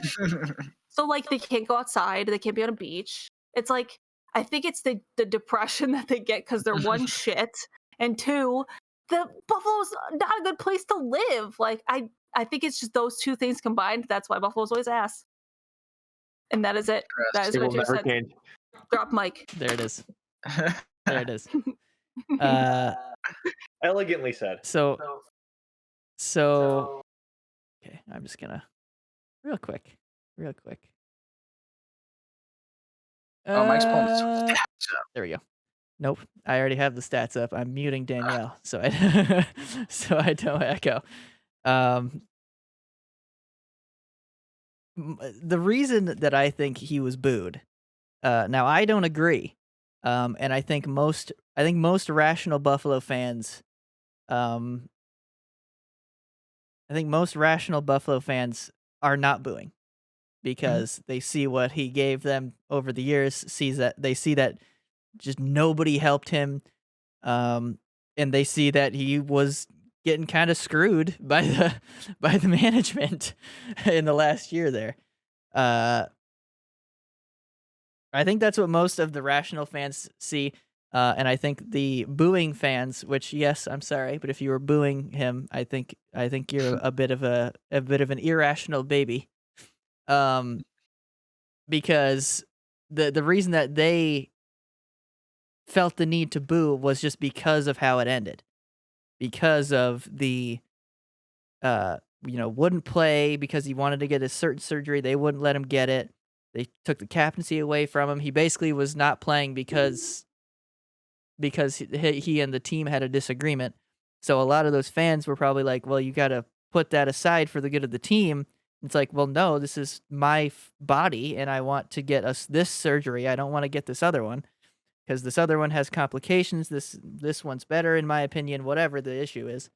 [SPEAKER 4] So like they can't go outside. They can't be on a beach. It's like, I think it's the depression that they get because they're one, shit, and two, the Buffalo's not a good place to live. Like I think it's just those two things combined. That's why Buffalo's always ass. And that is it. That is what you said. Drop mic.
[SPEAKER 2] There it is. There it is.
[SPEAKER 3] Elegantly said.
[SPEAKER 2] So okay, I'm just gonna real quick.
[SPEAKER 1] Oh, Mike's pulling his stats up.
[SPEAKER 2] There we go. Nope, I already have the stats up. I'm muting Danielle, so I don't echo. The reason that I think he was booed. Now I don't agree, and I think most rational Buffalo fans. I think most rational Buffalo fans are not booing because they see what he gave them over the years, they see that just nobody helped him, and they see that he was getting kind of screwed by the management in the last year there. I think that's what most of the rational fans see. And I think the booing fans, which yes, I'm sorry, but if you were booing him, I think you're a bit of an irrational baby, because the reason that they felt the need to boo was just because of how it ended, because of the wouldn't play because he wanted to get a certain surgery, they wouldn't let him get it, they took the captaincy away from him, he basically was not playing because he and the team had a disagreement. So a lot of those fans were probably like, well, you got to put that aside for the good of the team. It's like, well, no, this is my body and I want to get us this surgery. I don't want to get this other one because this other one has complications. This one's better in my opinion, whatever the issue is.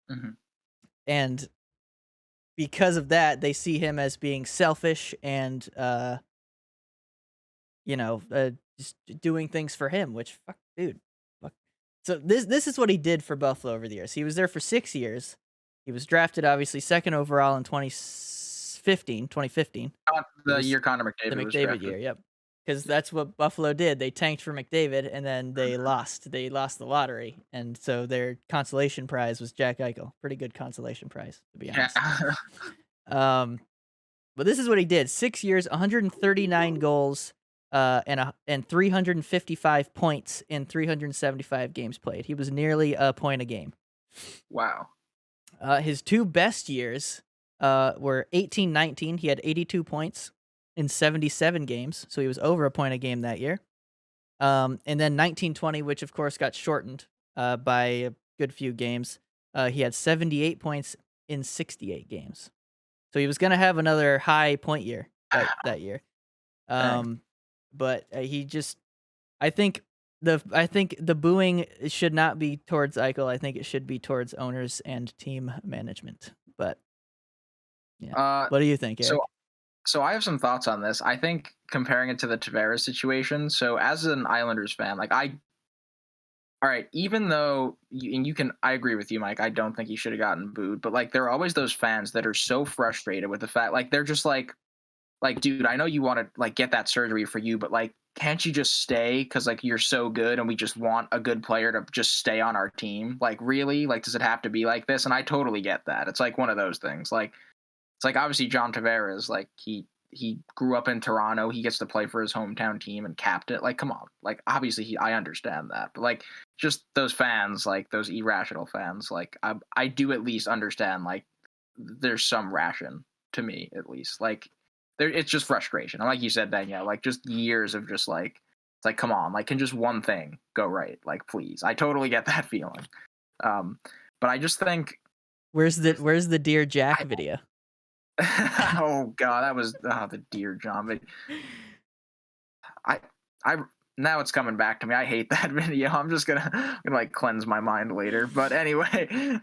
[SPEAKER 1] Mm-hmm.
[SPEAKER 2] And because of that, they see him as being selfish and, just doing things for him, which fuck. Dude, fuck. So this is what he did for Buffalo over the years. He was there for 6 years. He was drafted, obviously, second overall in 2015.
[SPEAKER 1] The year Connor McDavid
[SPEAKER 2] the
[SPEAKER 1] was
[SPEAKER 2] McDavid
[SPEAKER 1] drafted.
[SPEAKER 2] year, yep. Because that's what Buffalo did. They tanked for McDavid, and then they lost. They lost the lottery, and so their consolation prize was Jack Eichel. Pretty good consolation prize, to be honest. But this is what he did: 6 years, 139 goals. And 355 points in 375 games played. He was nearly a point a game.
[SPEAKER 1] Wow.
[SPEAKER 2] His two best years were 18-19. He had 82 points in 77 games, so he was over a point a game that year. And then 19-20, which of course got shortened by a good few games. He had 78 points in 68 games. So he was going to have another high point year that year. But I think I think the booing should not be towards Eichel. I think it should be towards owners and team management. But yeah, what do you think, Eric?
[SPEAKER 1] So I have some thoughts on this. I think comparing it to the Tavares situation. So as an Islanders fan, like all right, even though I agree with you, Mike. I don't think he should have gotten booed, but like there are always those fans that are so frustrated with the fact, like they're just like, dude, I know you want to like get that surgery for you, but like, can't you just stay? Because like you're so good, and we just want a good player to just stay on our team. Like really, like does it have to be like this? And I totally get that. It's like one of those things. Like it's like obviously John Tavares, like he grew up in Toronto. He gets to play for his hometown team and capped it. Like, come on. Like, obviously, I understand that. But, like, just those fans, like, those irrational fans, like, I do at least understand, like, there's some ration to me, at least. Like, it's just frustration. And like you said, Danielle, like, just years of just, like, it's like, come on. Like, can just one thing go right? Like, please. I totally get that feeling. But I just think...
[SPEAKER 2] Where's the Dear Jack video?
[SPEAKER 1] Oh god, that was the Dear John video. I now it's coming back to me. I hate that video. I'm gonna like cleanse my mind later. But anyway,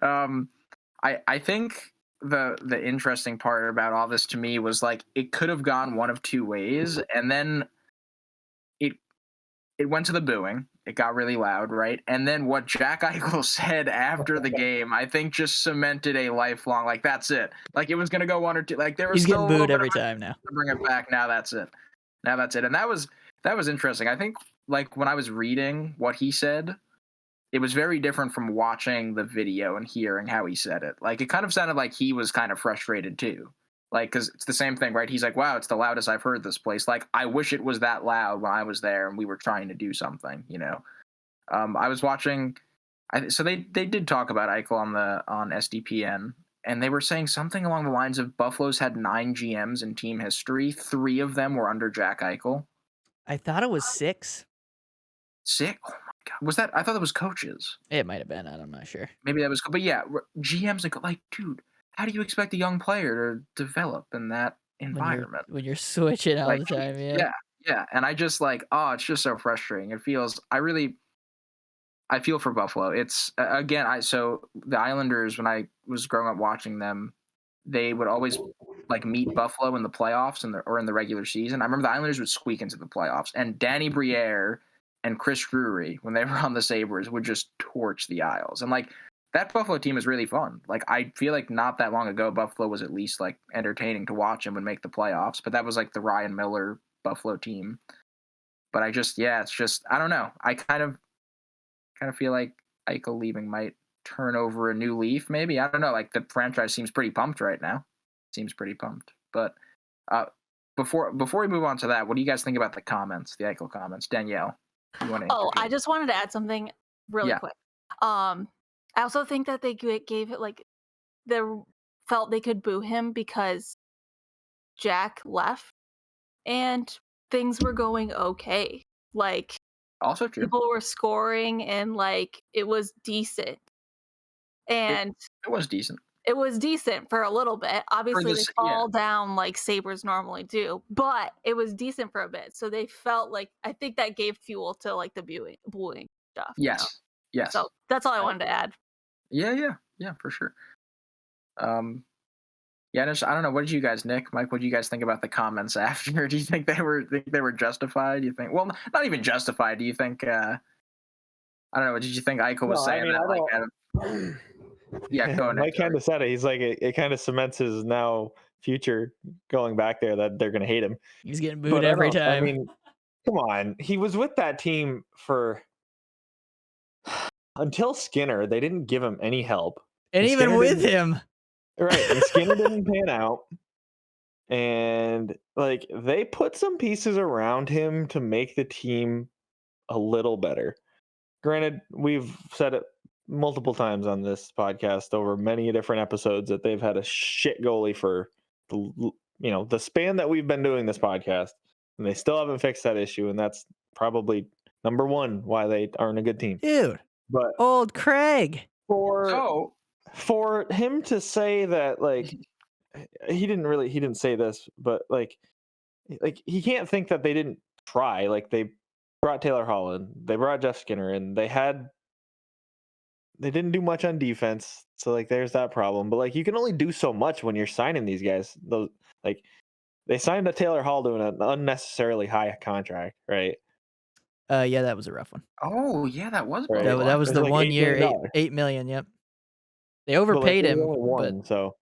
[SPEAKER 1] I think the interesting part about all this to me was like it could have gone one of two ways, and then it went to the booing. It got really loud, right? And then what Jack Eichel said after the game, I think just cemented a lifelong, like, that's it. Like, it was going to go one or two. Like, there was
[SPEAKER 2] He's
[SPEAKER 1] still
[SPEAKER 2] getting booed every time now.
[SPEAKER 1] To bring it back. Now that's it. And that was interesting. I think, like, when I was reading what he said, it was very different from watching the video and hearing how he said it. Like, it kind of sounded like he was kind of frustrated, too. Like, because it's the same thing, right? He's like, wow, it's the loudest I've heard this place. Like, I wish it was that loud when I was there and we were trying to do something, you know? I was watching, so they did talk about Eichel on SDPN, and they were saying something along the lines of Buffalo's had 9 GMs in team history. 3 of them were under Jack Eichel.
[SPEAKER 2] I thought it was 6.
[SPEAKER 1] 6? Oh my god, was that? I thought that was coaches.
[SPEAKER 2] It might have been. I'm not sure.
[SPEAKER 1] Maybe that was, but yeah, GMs like, dude, how do you expect a young player to develop in that environment
[SPEAKER 2] when you're switching all the time?
[SPEAKER 1] Yeah, and I just like, it's just so frustrating. It feels, I feel for Buffalo. It's again, so the Islanders, when I was growing up watching them, they would always like meet Buffalo in the playoffs or in the regular season. I remember the Islanders would squeak into the playoffs, and Danny Briere and Chris Drury, when they were on the Sabres, would just torch the Isles. And like that Buffalo team is really fun. Like I feel like not that long ago, Buffalo was at least like entertaining to watch and would make the playoffs. But that was like the Ryan Miller Buffalo team. But it's just I don't know. I kind of feel like Eichel leaving might turn over a new leaf, maybe. I don't know. Like the franchise seems pretty pumped right now. But before we move on to that, what do you guys think about the Eichel comments? Danielle, you want to?
[SPEAKER 4] I just wanted to add something really quick. I also think that they gave it like they felt they could boo him because Jack left and things were going okay. Like
[SPEAKER 1] also true.
[SPEAKER 4] People were scoring and like it was decent. And
[SPEAKER 1] it was decent.
[SPEAKER 4] It was decent for a little bit. Obviously they fall down like Sabres normally do, but it was decent for a bit. So they felt like, I think that gave fuel to like the booing stuff.
[SPEAKER 1] Yes.
[SPEAKER 4] You know?
[SPEAKER 1] Yes.
[SPEAKER 4] So that's all I wanted to add.
[SPEAKER 1] Yeah, for sure. I don't know. What did you guys, Nick, Mike? What do you guys think about the comments after? Do you think they were justified? Do you think, well, not even justified? Do you think? I don't know. What did you think Eichel was saying? Yeah, go ahead.
[SPEAKER 3] Mike kind of said it. He's like, it kind of cements his now future going back there that they're going to hate him.
[SPEAKER 2] He's getting booed every time.
[SPEAKER 3] I mean, come on. He was with that team until Skinner. They didn't give him any help.
[SPEAKER 2] And even with him.
[SPEAKER 3] Right. And Skinner didn't pan out. And like they put some pieces around him to make the team a little better. Granted, we've said it multiple times on this podcast over many different episodes that they've had a shit goalie for the span that we've been doing this podcast, and they still haven't fixed that issue, and that's probably number one why they aren't a good team.
[SPEAKER 2] Dude, but old Craig.
[SPEAKER 3] For him to say that, like, he didn't say this, but like he can't think that they didn't try. Like they brought Taylor Hall in. They brought Jeff Skinner in. They didn't do much on defense, so like there's that problem. But like you can only do so much when you're signing these guys. Those like they signed a Taylor Hall to an unnecessarily high contract, right?
[SPEAKER 2] Yeah, that was a rough one.
[SPEAKER 1] Oh yeah, that was
[SPEAKER 3] Right.
[SPEAKER 1] Buffalo.
[SPEAKER 2] That was
[SPEAKER 3] It
[SPEAKER 2] the
[SPEAKER 3] like
[SPEAKER 2] 1 year,
[SPEAKER 3] $8 million.
[SPEAKER 2] $8 million. Yep. They overpaid
[SPEAKER 3] But, like,
[SPEAKER 2] him,
[SPEAKER 3] only one,
[SPEAKER 2] but
[SPEAKER 3] so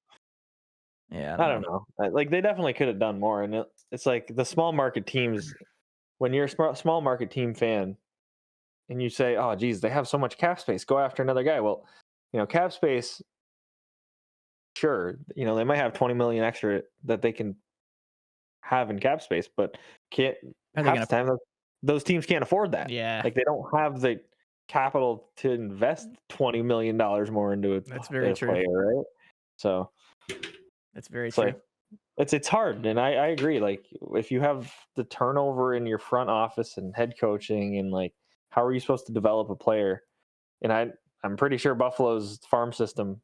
[SPEAKER 2] yeah,
[SPEAKER 3] I don't know. Like they definitely could have done more, and it's like the small market teams. When you're a small market team fan, and you say, "Oh, geez, they have so much cap space. Go after another guy." Well, cap space. Sure, they might have 20 million extra that they can have in cap space, but can't half the time those teams can't afford that.
[SPEAKER 2] Yeah,
[SPEAKER 3] like they don't have the capital to invest $20 million more into it.
[SPEAKER 2] That's very true.
[SPEAKER 3] Player, right? So
[SPEAKER 2] that's very true.
[SPEAKER 3] Like, it's hard, and I agree. Like if you have the turnover in your front office and head coaching, and like how are you supposed to develop a player? And I'm pretty sure Buffalo's farm system,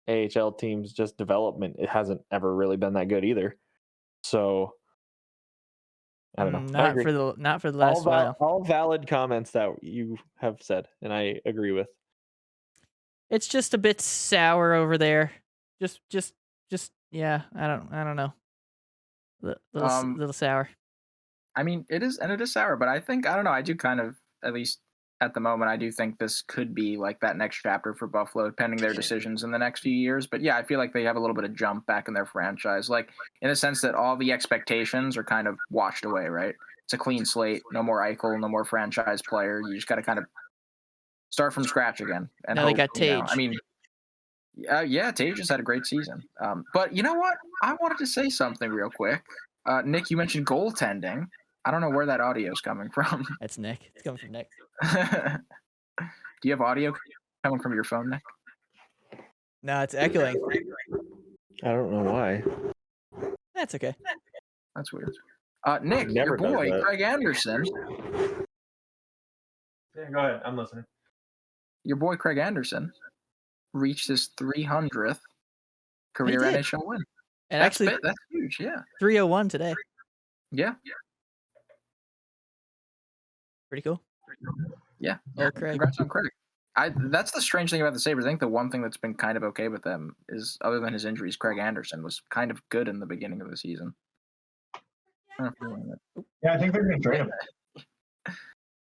[SPEAKER 3] AHL teams, just development, it hasn't ever really been that good either. So I don't know.
[SPEAKER 2] Not for the last while.
[SPEAKER 3] All valid comments that you have said, and I agree with.
[SPEAKER 2] It's just a bit sour over there. Just yeah. I don't know. Little sour.
[SPEAKER 1] I mean, it is sour, but I don't know. I do kind of, at least at the moment, I do think this could be like that next chapter for Buffalo, pending their decisions in the next few years. But yeah, I feel like they have a little bit of jump back in their franchise, like in the sense that all the expectations are kind of washed away, right? It's a clean slate, no more Eichel, no more franchise player. You just got to kind of start from scratch again. And
[SPEAKER 2] now they got Tage.
[SPEAKER 1] I mean, yeah, Tage just had a great season. But you know what? I wanted to say something real quick. Nick, you mentioned goaltending. I don't know where that audio is coming from.
[SPEAKER 2] That's Nick. It's coming from Nick.
[SPEAKER 1] Do you have audio coming from your phone, Nick?
[SPEAKER 2] No, it's echoing.
[SPEAKER 3] I don't know why.
[SPEAKER 2] That's okay.
[SPEAKER 1] That's weird. Nick, your boy, Craig Anderson.
[SPEAKER 3] Yeah, go ahead. I'm listening.
[SPEAKER 1] Your boy, Craig Anderson, reached his 300th career NHL win.
[SPEAKER 2] And
[SPEAKER 1] that's huge, yeah.
[SPEAKER 2] 301 today.
[SPEAKER 1] Yeah.
[SPEAKER 2] Pretty cool.
[SPEAKER 1] Yeah.
[SPEAKER 2] Craig.
[SPEAKER 1] Congrats on Craig. That's the strange thing about the Sabres. I think the one thing that's been kind of okay with them is, other than his injuries, Craig Anderson was kind of good in the beginning of the season.
[SPEAKER 5] Yeah, I think they're going to trade him.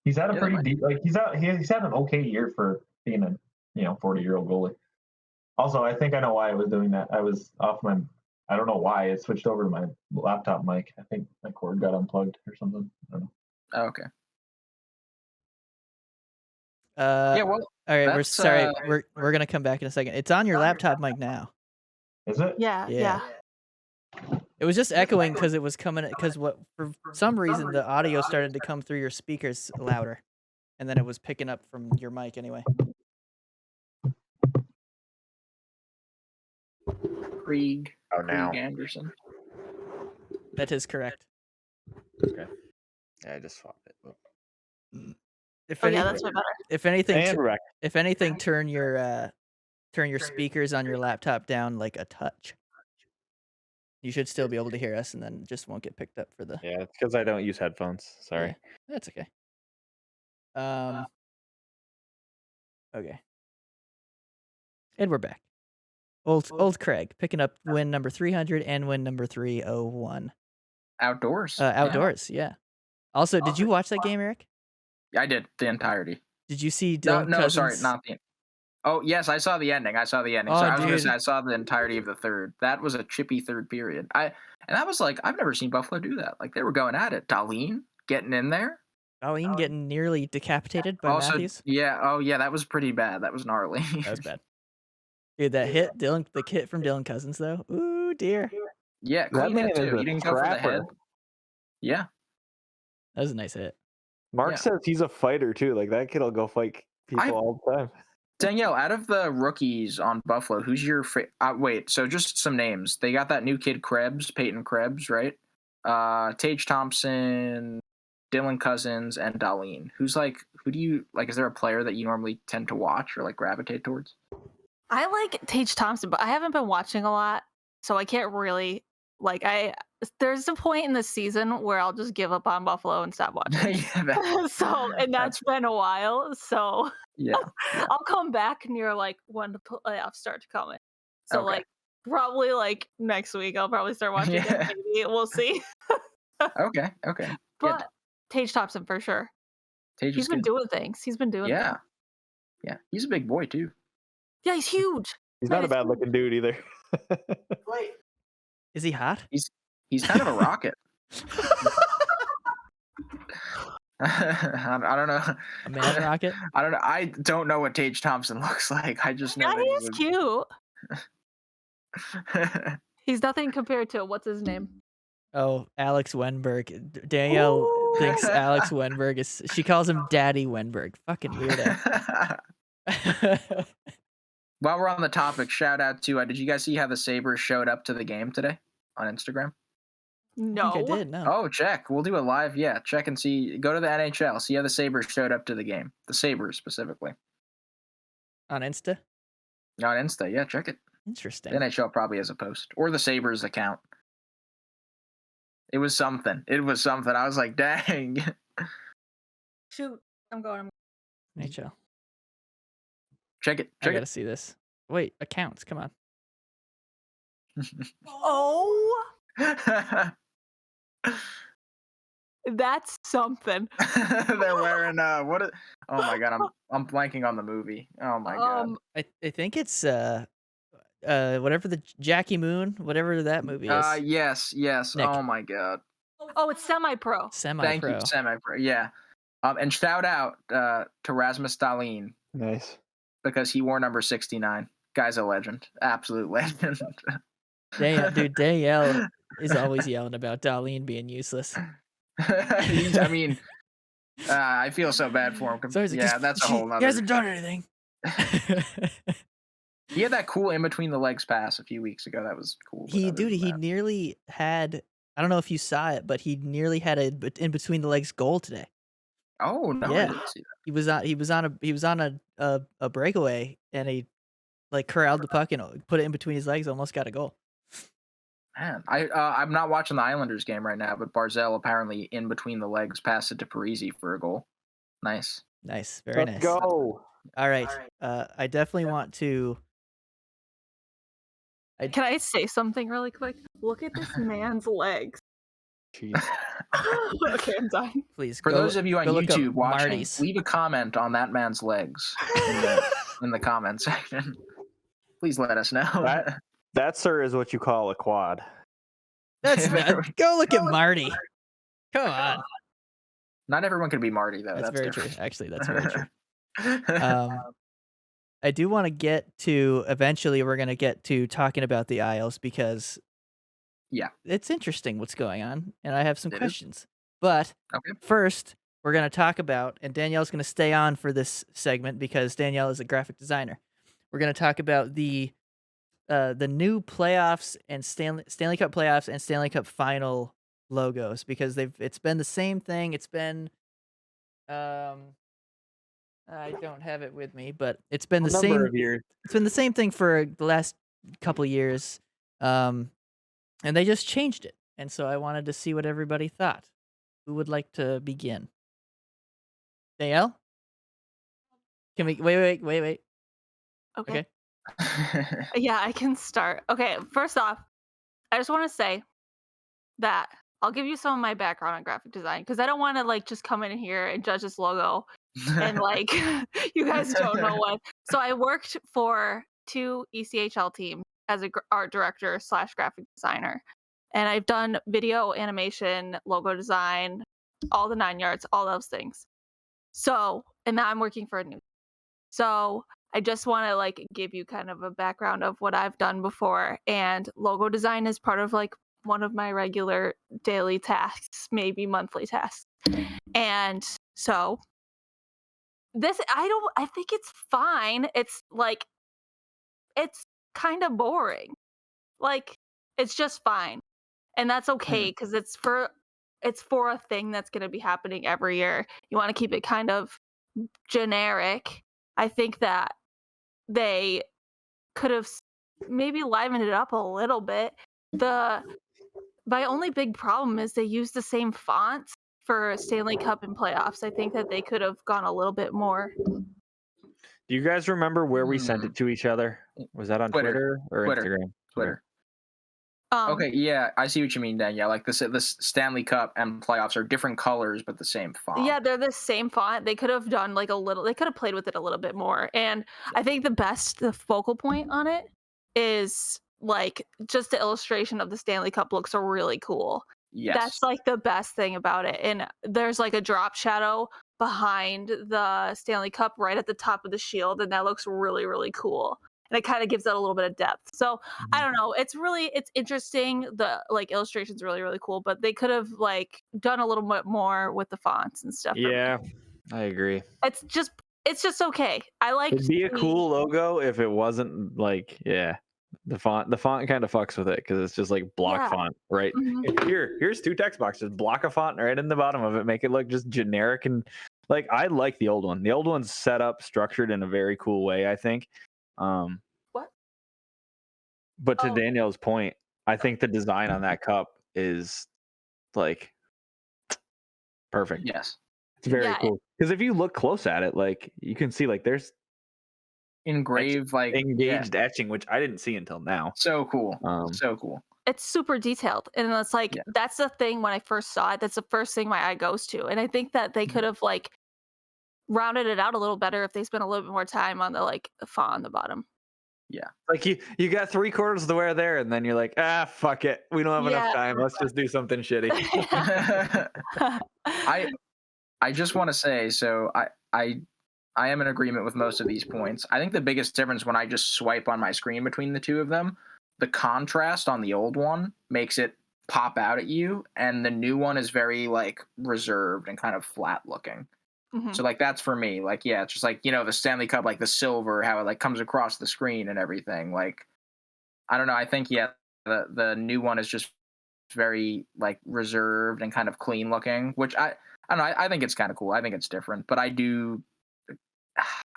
[SPEAKER 5] He's had a pretty deep, like he's had an okay year for being a 40-year-old goalie. Also, I think I know why I was doing that. I was off my, I don't know why it switched over to my laptop mic. I think my cord got unplugged or something. I don't know.
[SPEAKER 1] Oh, okay.
[SPEAKER 2] Yeah, well, all right. We're sorry. We're gonna come back in a second. It's on your laptop mic now.
[SPEAKER 5] Is it?
[SPEAKER 4] Yeah.
[SPEAKER 2] It was just echoing because it was coming. Because for some reason the audio started to come through your speakers louder, and then it was picking up from your mic anyway.
[SPEAKER 1] Craig Anderson.
[SPEAKER 2] That is correct.
[SPEAKER 3] Okay. Yeah, I just swapped it.
[SPEAKER 4] That's way better.
[SPEAKER 2] If anything, turn your speakers on your laptop down like a touch. You should still be able to hear us, and then it just won't get picked up for the.
[SPEAKER 3] Yeah, it's because I don't use headphones. Sorry.
[SPEAKER 2] Yeah, that's okay. Okay. And we're back. Old Craig picking up win number 300 and win number 301.
[SPEAKER 1] Outdoors.
[SPEAKER 2] Yeah. Also, did you watch that game, Eric?
[SPEAKER 1] Yeah, I did, the entirety.
[SPEAKER 2] Did you see Dylan
[SPEAKER 1] No,
[SPEAKER 2] Cousins?
[SPEAKER 1] sorry, not the. Oh yes, I saw the ending.
[SPEAKER 2] Oh,
[SPEAKER 1] sorry, I was gonna say I saw the entirety of the third. That was a chippy third period. And I was like, I've never seen Buffalo do that. Like they were going at it. Darlene getting in there.
[SPEAKER 2] Darlene getting nearly decapitated by Matthews.
[SPEAKER 1] Yeah. Oh yeah, that was pretty bad. That was gnarly.
[SPEAKER 2] That was bad. Dude, that hit the hit from Dylan Cousins though. Ooh dear.
[SPEAKER 1] Yeah, clean hit too. He didn't go for the head. Yeah.
[SPEAKER 2] That was a nice hit.
[SPEAKER 3] Mark says he's a fighter too. Like that kid'll go fight people all the time.
[SPEAKER 1] Danielle, out of the rookies on Buffalo, who's your wait? So just some names. They got that new kid Peyton Krebs, right? Tage Thompson, Dylan Cousins, and Darlene. Who do you like? Is there a player that you normally tend to watch or like gravitate towards?
[SPEAKER 4] I like Tage Thompson, but I haven't been watching a lot, so I can't really Like there's a point in the season where I'll just give up on Buffalo and stop watching. And that's been a while. So
[SPEAKER 1] yeah.
[SPEAKER 4] I'll come back near like when the playoffs start to come in. So like probably like next week I'll probably start watching it. Maybe we'll see.
[SPEAKER 1] Okay.
[SPEAKER 4] But Tage Thompson for sure. He's been doing things. He's been doing things.
[SPEAKER 1] Yeah. He's a big boy too.
[SPEAKER 4] Yeah, he's huge.
[SPEAKER 3] He's not a bad looking dude either.
[SPEAKER 2] Wait. Is he hot?
[SPEAKER 1] He's kind of a rocket. I don't know.
[SPEAKER 2] A man rocket?
[SPEAKER 1] I don't know. I don't know what Tage Thompson looks like. I just know that
[SPEAKER 4] he's cute. He's nothing compared to what's his name?
[SPEAKER 2] Oh, Alex Wenberg. Danielle thinks Alex Wenberg is. She calls him Daddy Wenberg. Fucking weirdo.
[SPEAKER 1] While we're on the topic, shout out to. Did you guys see how the Sabres showed up to the game today on Instagram?
[SPEAKER 4] No.
[SPEAKER 2] I think I did. No.
[SPEAKER 1] Oh, check. We'll do a live. Yeah, check and see. Go to the NHL. See how the Sabres showed up to the game. The Sabres specifically.
[SPEAKER 2] On Insta?
[SPEAKER 1] On Insta. Yeah, check it.
[SPEAKER 2] Interesting.
[SPEAKER 1] The NHL probably has a post. Or the Sabres account. It was something. I was like, dang.
[SPEAKER 4] Shoot. I'm going.
[SPEAKER 2] NHL.
[SPEAKER 1] Check it.
[SPEAKER 2] I gotta see this. Wait, accounts. Come on.
[SPEAKER 4] Oh. That's something.
[SPEAKER 1] They're wearing what? Oh my god, I'm blanking on the movie. Oh my god.
[SPEAKER 2] I think it's whatever the Jackie Moon, whatever that movie is.
[SPEAKER 1] Yes.
[SPEAKER 2] Nick.
[SPEAKER 1] Oh my god.
[SPEAKER 4] Oh, it's semi-pro.
[SPEAKER 1] Thank you, semi-pro. Yeah. And shout out to Rasmus Dahlin.
[SPEAKER 3] Nice.
[SPEAKER 1] Because he wore number 69. Guy's a legend. Absolute legend.
[SPEAKER 2] Danielle is always yelling about Dahlin being useless.
[SPEAKER 1] I mean, I feel so bad for him.
[SPEAKER 2] So
[SPEAKER 1] that's a whole nother.
[SPEAKER 2] He hasn't done anything.
[SPEAKER 1] He had that cool in between the legs pass a few weeks ago. That was cool.
[SPEAKER 2] He nearly had. I don't know if you saw it, but he nearly had a in between the legs goal today.
[SPEAKER 1] Oh no!
[SPEAKER 2] Yeah,
[SPEAKER 1] I didn't see that.
[SPEAKER 2] He was on a breakaway, and he like corralled the puck and put it in between his legs. Almost got a goal.
[SPEAKER 1] Man, I'm not watching the Islanders game right now, but Barzal apparently in between the legs passed it to Parisi for a goal. Nice.
[SPEAKER 2] Very nice.
[SPEAKER 3] Let's go.
[SPEAKER 2] All right. I definitely want to.
[SPEAKER 4] Can I say something really quick? Look at this man's legs.
[SPEAKER 3] Jeez.
[SPEAKER 4] Okay, I'm done.
[SPEAKER 2] Please.
[SPEAKER 1] For those of you on YouTube watching,
[SPEAKER 2] Marty's.
[SPEAKER 1] leave a comment on that man's legs in the comment section. Please let us know.
[SPEAKER 3] That, sir, is what you call a quad.
[SPEAKER 2] That's go look at Marty. Come on.
[SPEAKER 1] Not everyone can be Marty, though.
[SPEAKER 2] That's very true. Actually, that's very true. I do want to get to, eventually we're going to get to talking about the Isles because it's interesting what's going on, and I have some questions. But first, we're going to talk about, and Danielle's going to stay on for this segment because Danielle is a graphic designer. We're going to talk about the new playoffs and Stanley Cup playoffs and Stanley Cup final logos because it's been the same thing. It's been I don't have it with me, but it's been the same
[SPEAKER 3] years.
[SPEAKER 2] It's been the same thing for the last couple years. And they just changed it. And so I wanted to see what everybody thought. Who would like to begin? Danielle? Can we wait. Okay.
[SPEAKER 4] Yeah, I can start. Okay, first off, I just want to say that I'll give you some of my background on graphic design because I don't want to like just come in here and judge this logo and like you guys don't know what. So I worked for 2 ECHL teams as a art director / graphic designer, and I've done video, animation, logo design, all the 9 yards, all those things. So, and now I'm working for a new. So I just want to like give you kind of a background of what I've done before, and logo design is part of like one of my regular daily tasks, maybe monthly tasks. And so I think it's fine. It's like, it's kind of boring. Like, it's just fine. And that's okay because it's for a thing that's going to be happening every year. You want to keep it kind of generic. I think that they could have maybe livened it up a little bit. The My only big problem is they use the same fonts for Stanley Cup and playoffs. I think that they could have gone a little bit more.
[SPEAKER 3] Do you guys remember where we sent it to each other? Was that on Twitter or Instagram?
[SPEAKER 1] Twitter.
[SPEAKER 4] Okay.
[SPEAKER 1] Okay, yeah, I see what you mean, Dan. Yeah, like this Stanley Cup and playoffs are different colors but the same font.
[SPEAKER 4] Yeah, they're the same font. They could have done like a little. They could have played with it a little bit more. And I think the focal point on it is like just the illustration of the Stanley Cup looks really cool.
[SPEAKER 1] Yes.
[SPEAKER 4] That's like the best thing about it. And there's like a drop shadow behind the Stanley Cup right at the top of the shield, and that looks really, really cool. And it kind of gives it a little bit of depth. So I don't know. It's interesting. The like illustration's really, really cool, but they could have like done a little bit more with the fonts and stuff.
[SPEAKER 3] Yeah, I agree.
[SPEAKER 4] It's just okay. I like
[SPEAKER 3] It'd be a cool logo if it wasn't like, yeah. The font kind of fucks with it because it's just like block font, right?
[SPEAKER 4] Mhm.
[SPEAKER 3] Here's 2 text boxes, block a font right in the bottom of it, make it look just generic. And like, I like the old one. The old one's set up, structured in a very cool way, I think.
[SPEAKER 4] What?
[SPEAKER 3] But to Danielle's point, I think the design on that cup is like perfect.
[SPEAKER 1] Yes.
[SPEAKER 3] It's very cool. Because if you look close at it, like you can see like there's
[SPEAKER 1] engraved like
[SPEAKER 3] engaged etching, which I didn't see until now.
[SPEAKER 1] So cool. So cool.
[SPEAKER 4] It's super detailed. And it's like that's the thing when I first saw it, that's the first thing my eye goes to. And I think that they could have like rounded it out a little better if they spent a little bit more time on the like the font on the bottom.
[SPEAKER 1] Yeah.
[SPEAKER 3] Like you got 3/4 of the way there, and then you're like, fuck it. We don't have enough time. Let's just do something shitty.
[SPEAKER 1] I just want to say, so I am in agreement with most of these points. I think the biggest difference when I just swipe on my screen between the two of them, the contrast on the old one makes it pop out at you, and the new one is very like reserved and kind of flat looking. So like that's for me. Like it's just like the Stanley Cup, like the silver, how it like comes across the screen and everything. Like I don't know. I think the new one is just very like reserved and kind of clean looking, which I don't know. I think it's kind of cool. I think it's different, but I do.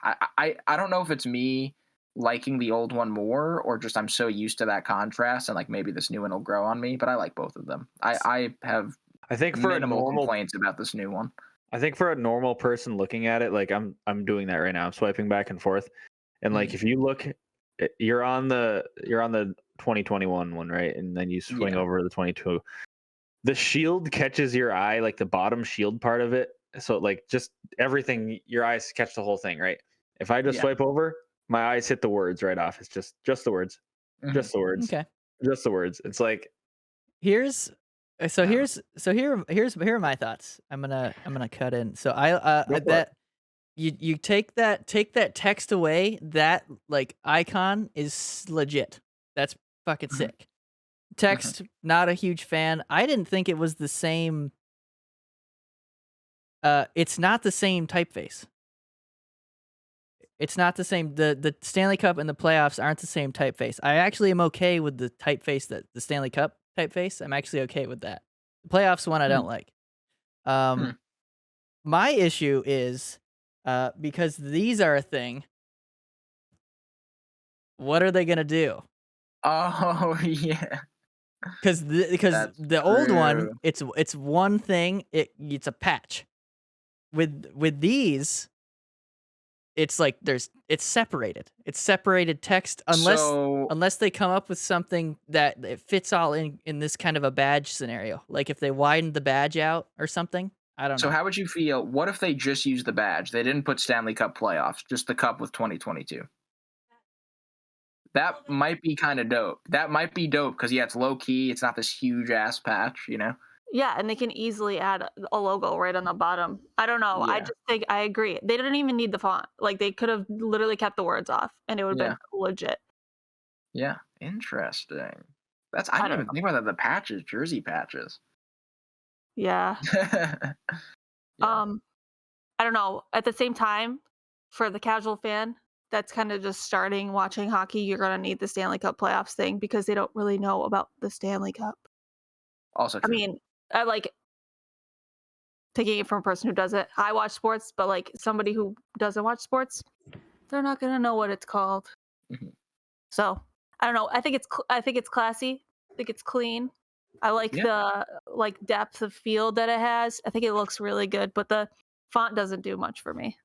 [SPEAKER 1] I don't know if it's me liking the old one more or just I'm so used to that contrast and like maybe this new one will grow on me. But I like both of them. I think for minimal complaints about this new one.
[SPEAKER 3] I think for a normal person looking at it, like I'm doing that right now. I'm swiping back and forth, and like if you look, you're on the 2021 one, right? And then you swing over the 22. The shield catches your eye, like the bottom shield part of it. So like just everything, your eyes catch the whole thing, right? If I just swipe over, my eyes hit the words right off. It's just the words, just the words, just the words. It's like
[SPEAKER 2] here are my thoughts. I'm gonna cut in. So that you take that text away, that like icon is legit. That's fucking sick. Text, not a huge fan. I didn't think it was the same. It's not the same typeface. It's not the same. The Stanley Cup and the playoffs aren't the same typeface. I actually am okay with the typeface that the Stanley Cup typeface. I'm actually okay with that. The playoffs one I don't like. My issue is because these are a thing. What are they gonna do?
[SPEAKER 1] Oh yeah.
[SPEAKER 2] Because the old one, it's one thing. It's a patch. With these, it's like it's separated. It's separated text unless they come up with something that it fits all in this kind of a badge scenario. Like if they widened the badge out or something. I don't know.
[SPEAKER 1] So how would you feel? What if they just used the badge? They didn't put Stanley Cup playoffs, just the cup with 2022. That might be kind of dope. That might be dope because it's low key. It's not this huge ass patch,
[SPEAKER 4] Yeah, and they can easily add a logo right on the bottom. I don't know.
[SPEAKER 1] Yeah.
[SPEAKER 4] I just think I agree. They didn't even need the font. Like they could have literally kept the words off, and it would have been legit.
[SPEAKER 1] Yeah, interesting. I didn't even think about that. The patches, jersey patches.
[SPEAKER 4] Yeah. I don't know. At the same time, for the casual fan that's kind of just starting watching hockey, you're gonna need the Stanley Cup playoffs thing because they don't really know about the Stanley Cup.
[SPEAKER 1] Also true.
[SPEAKER 4] I mean, I like taking it from a person who doesn't. I watch sports, but like somebody who doesn't watch sports, they're not gonna know what it's called. So I don't know. I think it's classy. I think it's clean. I like
[SPEAKER 1] Yeah.
[SPEAKER 4] the depth of field that it has. I think it looks really good, but the font doesn't do much for me.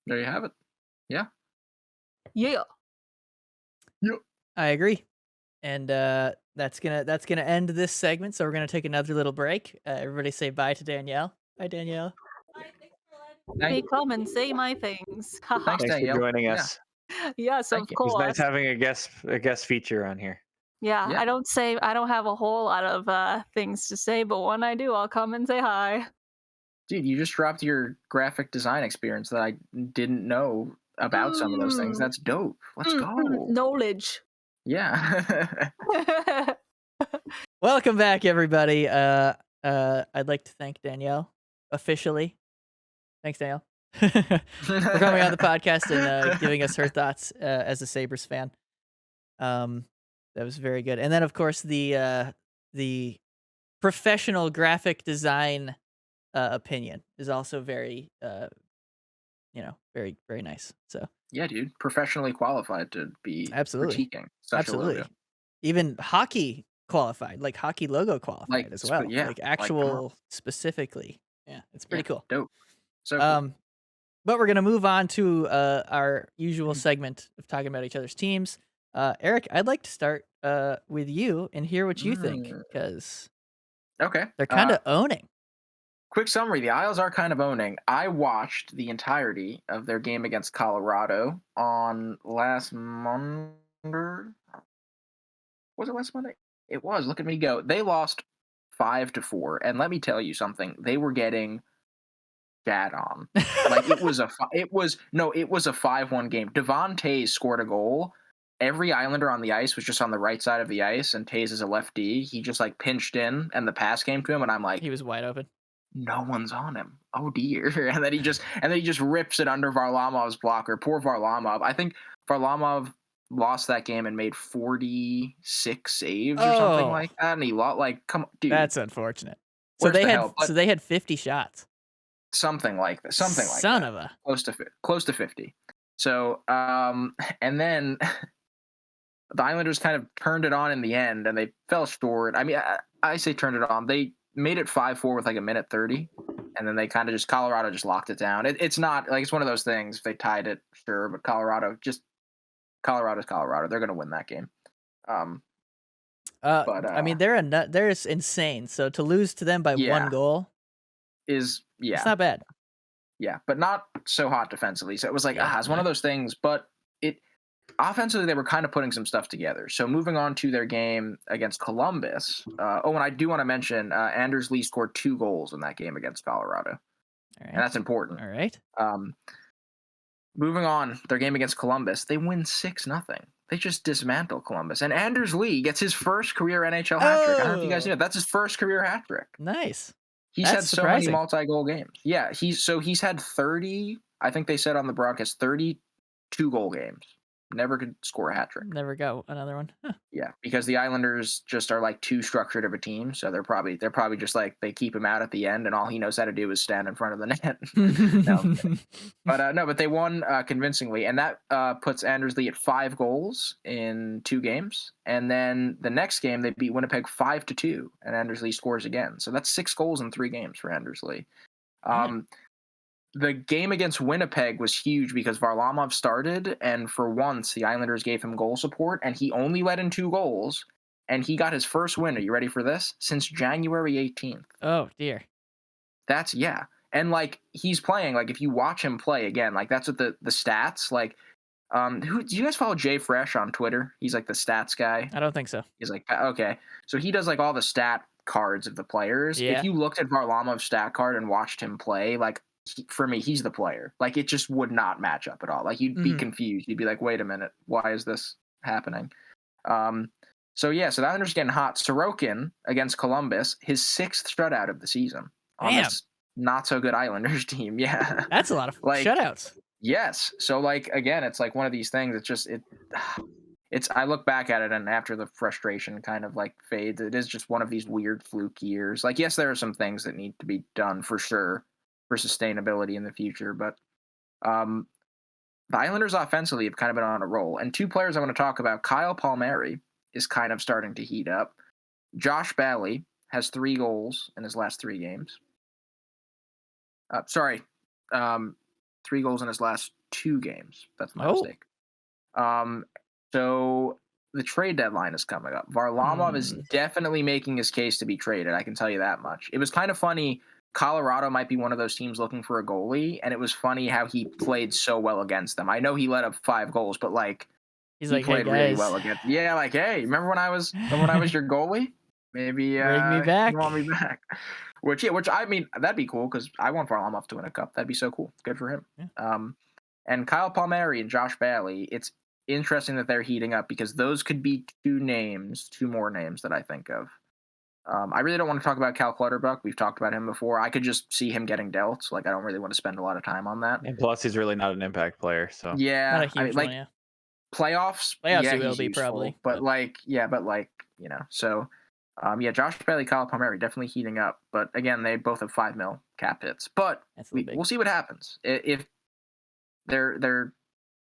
[SPEAKER 1] There you have it. Yeah.
[SPEAKER 4] Yeah.
[SPEAKER 2] I agree. And that's gonna end this segment. So we're gonna take another little break. Everybody say bye to Danielle. Bye, Danielle.
[SPEAKER 4] They come and say my things. Haha.
[SPEAKER 1] Thanks,
[SPEAKER 3] Thanks for
[SPEAKER 1] Danielle.
[SPEAKER 3] joining
[SPEAKER 1] Yeah.
[SPEAKER 3] us.
[SPEAKER 4] Yes,
[SPEAKER 1] Thank
[SPEAKER 4] of
[SPEAKER 1] you.
[SPEAKER 3] It's nice
[SPEAKER 4] course.
[SPEAKER 3] having a guest feature on here.
[SPEAKER 4] Yeah,
[SPEAKER 1] Yeah.
[SPEAKER 4] I don't have a whole lot of things to say, but when I do, I'll come and say hi.
[SPEAKER 1] Dude, you just dropped your graphic design experience that I didn't know about some of those things.
[SPEAKER 4] Mm,
[SPEAKER 1] That's dope. Let's go.
[SPEAKER 4] knowledge.
[SPEAKER 1] Yeah.
[SPEAKER 2] Welcome back, everybody. I'd like to thank Danielle officially. Thanks, Danielle, for coming on the podcast and giving us her thoughts as a Sabres fan. That was very good. And then, of course, the professional graphic design opinion is also very, very, very nice. So
[SPEAKER 1] Yeah, dude. Professionally qualified to be
[SPEAKER 2] absolutely,
[SPEAKER 1] critiquing such
[SPEAKER 2] absolutely,
[SPEAKER 1] a logo.
[SPEAKER 2] even hockey qualified, like hockey logo qualified as well,
[SPEAKER 1] Yeah.
[SPEAKER 2] like
[SPEAKER 1] come on.
[SPEAKER 2] actual specifically. Yeah, it's pretty cool.
[SPEAKER 1] Dope. So cool.
[SPEAKER 2] But we're gonna move on to our usual segment of talking about each other's teams. Eric, I'd like to start with you and hear what you think, because
[SPEAKER 1] Okay.
[SPEAKER 2] they're kind of owning.
[SPEAKER 1] Quick summary: the Isles are kind of owning. I watched the entirety of their game against Colorado on last Monday. Was it last Monday? It was. Look at me go. They lost 5-4, and let me tell you something. They were getting shat on. Like it was a 5-1 game. Devon Tays scored a goal. Every Islander on the ice was just on the right side of the ice, and Tays is a lefty. He just like pinched in, and the pass came to him, and I'm like,
[SPEAKER 2] He was wide open.
[SPEAKER 1] no one's on him. Oh dear. And then he just rips it under Varlamov's blocker. Poor Varlamov. I think Varlamov lost that game and made 46 saves or something like that. And he lost, like, come on, dude.
[SPEAKER 2] That's unfortunate. So
[SPEAKER 1] Where's
[SPEAKER 2] they
[SPEAKER 1] the
[SPEAKER 2] had
[SPEAKER 1] help?
[SPEAKER 2] so they had 50 shots.
[SPEAKER 1] Something like that. Something like
[SPEAKER 2] Son
[SPEAKER 1] that.
[SPEAKER 2] of a.
[SPEAKER 1] Close to 50. So and then the Islanders kind of turned it on in the end, and they fell short. I mean, I say turned it on. They made it 5-4 with like a minute 30, and then they kind of Colorado just locked it down. It's not like it's one of those things. If they tied it, sure, but Colorado's Colorado. They're gonna win that game.
[SPEAKER 2] I mean, they're insane. So to lose to them by one goal
[SPEAKER 1] it's
[SPEAKER 2] not bad.
[SPEAKER 1] Yeah, but not so hot defensively. So it was like, it's one of those things. But offensively, they were kind of putting some stuff together. So moving on to their game against Columbus. And I do want to mention Anders Lee scored 2 goals in that game against Colorado.
[SPEAKER 2] All right.
[SPEAKER 1] And that's important.
[SPEAKER 2] All right.
[SPEAKER 1] Moving on, their game against Columbus, they win 6-0. They just dismantle Columbus. And Anders Lee gets his first career NHL hat trick. I don't know if you guys knew that. That's his first career hat trick.
[SPEAKER 2] Nice.
[SPEAKER 1] He's had so many multi-goal games. Yeah, he's had 30, I think they said on the broadcast, 32 goal games. Never could score a hat trick.
[SPEAKER 2] Never got another one. Huh.
[SPEAKER 1] Yeah, because the Islanders just are like too structured of a team, so they're probably just like they keep him out at the end, and all he knows how to do is stand in front of the net. But they won convincingly, and that puts Anders Lee at 5 goals in 2 games, and then the next game they beat Winnipeg 5-2, and Anders Lee scores again. So that's 6 goals in 3 games for Anders Lee. The game against Winnipeg was huge because Varlamov started, and for once, the Islanders gave him goal support, and he only let in 2 goals, and he got his first win. Are you ready for this? Since January 18th.
[SPEAKER 2] Oh, dear.
[SPEAKER 1] And, like, he's playing, like, if you watch him play, again, like, that's what the stats, like, do you guys follow Jay Fresh on Twitter? He's, like, the stats guy.
[SPEAKER 2] I don't think so.
[SPEAKER 1] He's like, okay. So he does, like, all the stat cards of the players.
[SPEAKER 2] Yeah.
[SPEAKER 1] If you looked at Varlamov's stat card and watched him play, like, for me, he's the player. Like, it just would not match up at all. Like, you'd be confused. You'd be like, wait a minute, why is this happening? So the Islanders getting hot. Sorokin against Columbus, his 6th shutout of the season on this not so good Islanders team. Yeah,
[SPEAKER 2] that's a lot of shutouts.
[SPEAKER 1] Yes. So, like, again, it's like one of these things. It's I look back at it, and after the frustration kind of like fades, it is just one of these weird fluke years. Like, yes, there are some things that need to be done for sure for sustainability in the future, but the Islanders offensively have kind of been on a roll. And 2 players I want to talk about, Kyle Palmeri is kind of starting to heat up. Josh Bailey has 3 goals in his last 3 games. 3 goals in his last 2 games. That's my mistake. So the trade deadline is coming up. Varlamov is definitely making his case to be traded. I can tell you that much. It was kind of funny. Colorado might be one of those teams looking for a goalie, and it was funny how he played so well against them. I know he let up 5 goals, but like
[SPEAKER 2] he
[SPEAKER 1] played really well against. Yeah, like, hey, remember when I was your goalie? Maybe
[SPEAKER 2] bring me back.
[SPEAKER 1] You want me back? Which I mean, that'd be cool because I want Varlamov to win a cup. That'd be so cool. Good for him.
[SPEAKER 2] Yeah.
[SPEAKER 1] And Kyle Palmeri and Josh Bailey, it's interesting that they're heating up because those could be 2 more names that I think of. I really don't want to talk about Cal Clutterbuck. We've talked about him before. I could just see him getting dealt. Like, I don't really want to spend a lot of time on that.
[SPEAKER 3] And plus, he's really not an impact player. So
[SPEAKER 1] yeah,
[SPEAKER 2] not a huge one, yeah.
[SPEAKER 1] Playoffs
[SPEAKER 2] he will be
[SPEAKER 1] useful,
[SPEAKER 2] probably.
[SPEAKER 1] But so Josh Bailey, Kyle Palmeri definitely heating up. But again, they both have $5 million cap hits. But we'll see what happens. If their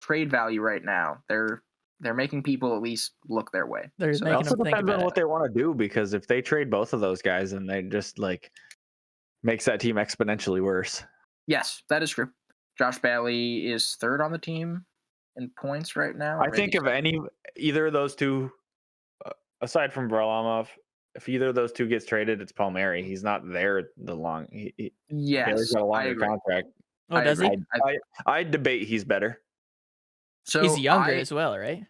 [SPEAKER 1] trade value right now, they're making people at least look their way.
[SPEAKER 3] It also depends on what they want to do, because if they trade both of those guys, then they just like makes that team exponentially worse.
[SPEAKER 1] Yes, that is true. Josh Bailey is 3rd on the team in points right now.
[SPEAKER 3] I think if either of those two, aside from Varlamov, if either of those two gets traded, it's Palmeri. He's not there the long. Bailey's got a longer contract.
[SPEAKER 2] Oh, does he?
[SPEAKER 3] I debate he's better.
[SPEAKER 1] So
[SPEAKER 2] he's younger as well, right?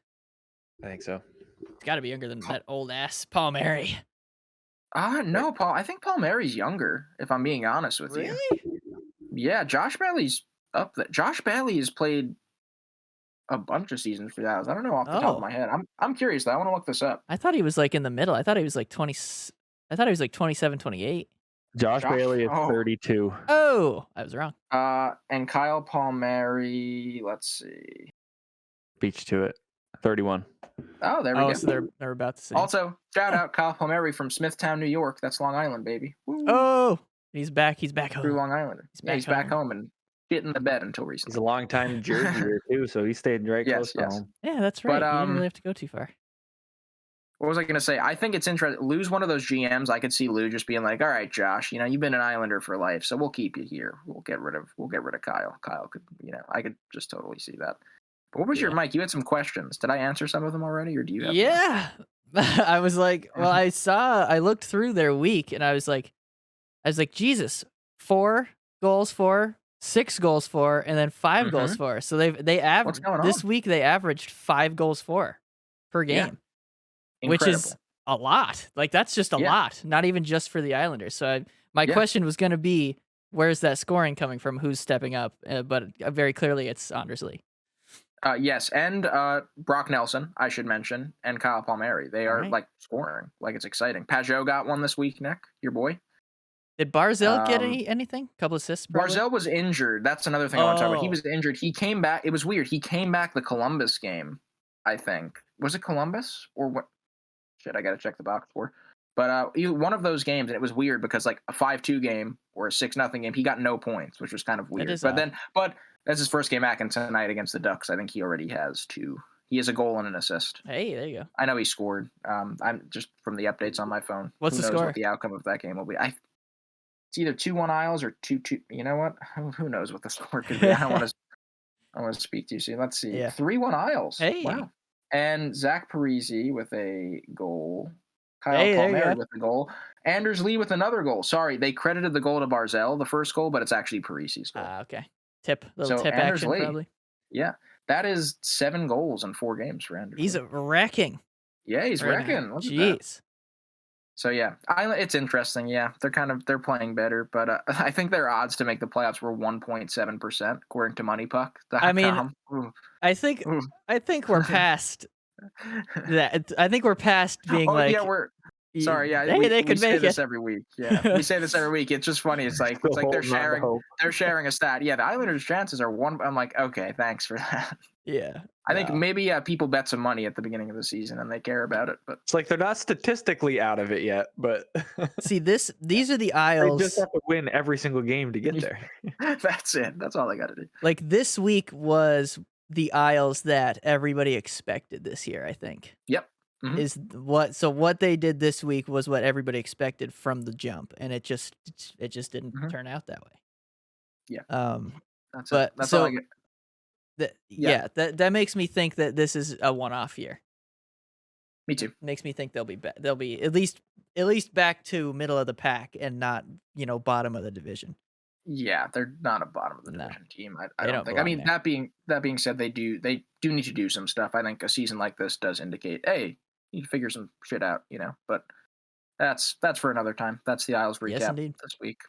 [SPEAKER 3] I think so.
[SPEAKER 2] He's got to be younger than that old ass Palmeri.
[SPEAKER 1] No, Paul. I think Palmeri's younger, if I'm being honest with you. Yeah, Josh Bailey's up there. Josh Bailey has played a bunch of seasons for Dallas. I don't know off the top of my head. I'm curious though. I want to look this up.
[SPEAKER 2] I thought he was like in the middle. I thought he was like 20. I thought he was like 27, 28.
[SPEAKER 3] Josh Bailey is 32.
[SPEAKER 2] Oh, I was wrong.
[SPEAKER 1] And Kyle Palmeri, let's see.
[SPEAKER 3] Beach to it. 31.
[SPEAKER 1] Oh, there we go.
[SPEAKER 2] So they're about the same.
[SPEAKER 1] Also, shout out Kyle Palmeri from Smithtown, New York. That's Long Island, baby. Woo.
[SPEAKER 2] Oh, he's back. He's back home.
[SPEAKER 1] True Long Islander. He's back home and shit in the bed until recently.
[SPEAKER 3] He's a long time Jerseyer too, so he stayed right close to home.
[SPEAKER 2] Yeah, that's right. But, you didn't really have to go too far.
[SPEAKER 1] What was I going to say? I think it's interesting. Lou's one of those GMs. I could see Lou just being like, "All right, Josh, you've been an Islander for life, so we'll keep you here. We'll get rid of Kyle. Kyle could, I could just totally see that." But what was your Mike? You had some questions. Did I answer some of them already, or do you have?
[SPEAKER 2] Yeah, I was like, well, I looked through their week, and I was like, Jesus, 4 goals for, 6 goals for, and then 5 goals for. So they averaged this week. They averaged 5 goals for per game. Which is a lot. Like, that's just a lot, not even just for the Islanders. So my question was going to be, where's that scoring coming from? Who's stepping up? But very clearly it's Anders Lee.
[SPEAKER 1] Yes, and Brock Nelson, I should mention, and Kyle Palmeri. They are like scoring. Like, it's exciting. Pajot got one this week, Nick, your boy.
[SPEAKER 2] Did Barzell get anything? Couple assists, probably?
[SPEAKER 1] Barzell was injured. That's another thing I want to talk about. He was injured. He came back. It was weird. He came back the Columbus game, I think. Was it Columbus or what? Shit, I got to check the box for. But one of those games, and it was weird because like a 5-2 game or a 6-0 game, he got no points, which was kind of weird. But that's his first game back, and tonight against the Ducks, I think he already has 2. He has a goal and an assist.
[SPEAKER 2] Hey, there you go.
[SPEAKER 1] I know he scored. I'm just from the updates on my phone.
[SPEAKER 2] What's the score?
[SPEAKER 1] What the outcome of that game will be? It's either 2-1 Isles or 2-2. You know what? Who knows what the score could be? I want to speak to you soon. Let's see. 3-1 Isles.
[SPEAKER 2] Hey.
[SPEAKER 1] Wow. And Zach Parise with a goal. Kyle Palmeri with a goal. Anders Lee with another goal. Sorry, they credited the goal to Barzell, the first goal, but it's actually Parise's goal.
[SPEAKER 2] Okay. Tip Anders action, Lee, probably.
[SPEAKER 1] Yeah. That is 7 goals in 4 games for Anders.
[SPEAKER 2] He's wrecking.
[SPEAKER 1] Yeah, he's wrecking.
[SPEAKER 2] Jeez.
[SPEAKER 1] So yeah, it's interesting. Yeah, they're playing better, but I think their odds to make the playoffs were 1.7% according to Money Puck.
[SPEAKER 2] I mean, I think we're past that. I think we're past being
[SPEAKER 1] sorry. Yeah,
[SPEAKER 2] they could make
[SPEAKER 1] this every week. Yeah, we say this every week. It's just funny. It's like they're sharing a stat. Yeah, the Islanders' chances are 1. I'm like, okay, thanks for that.
[SPEAKER 2] Yeah.
[SPEAKER 1] I think maybe people bet some money at the beginning of the season and they care about it, but
[SPEAKER 3] it's like they're not statistically out of it yet. But
[SPEAKER 2] see, these are the Isles.
[SPEAKER 3] They just have to win every single game to get there.
[SPEAKER 1] That's it. That's all they got to do.
[SPEAKER 2] Like, this week was the Isles that everybody expected this year, I think.
[SPEAKER 1] Yep.
[SPEAKER 2] What they did this week was what everybody expected from the jump, and it just didn't turn out that way.
[SPEAKER 1] Yeah. That's
[SPEAKER 2] but
[SPEAKER 1] That's
[SPEAKER 2] so
[SPEAKER 1] all I get.
[SPEAKER 2] that makes me think that this is a one-off year.
[SPEAKER 1] Me too.
[SPEAKER 2] Makes me think they'll be at least back to middle of the pack and not bottom of the division.
[SPEAKER 1] Yeah, they're not a bottom of the division team. I
[SPEAKER 2] They
[SPEAKER 1] don't
[SPEAKER 2] don't
[SPEAKER 1] think. I mean,
[SPEAKER 2] belong
[SPEAKER 1] that being said, they do need to do some stuff. I think a season like this does indicate, hey, you can figure some shit out, But that's for another time. That's the Isles recap
[SPEAKER 2] Yes, indeed.
[SPEAKER 1] this week.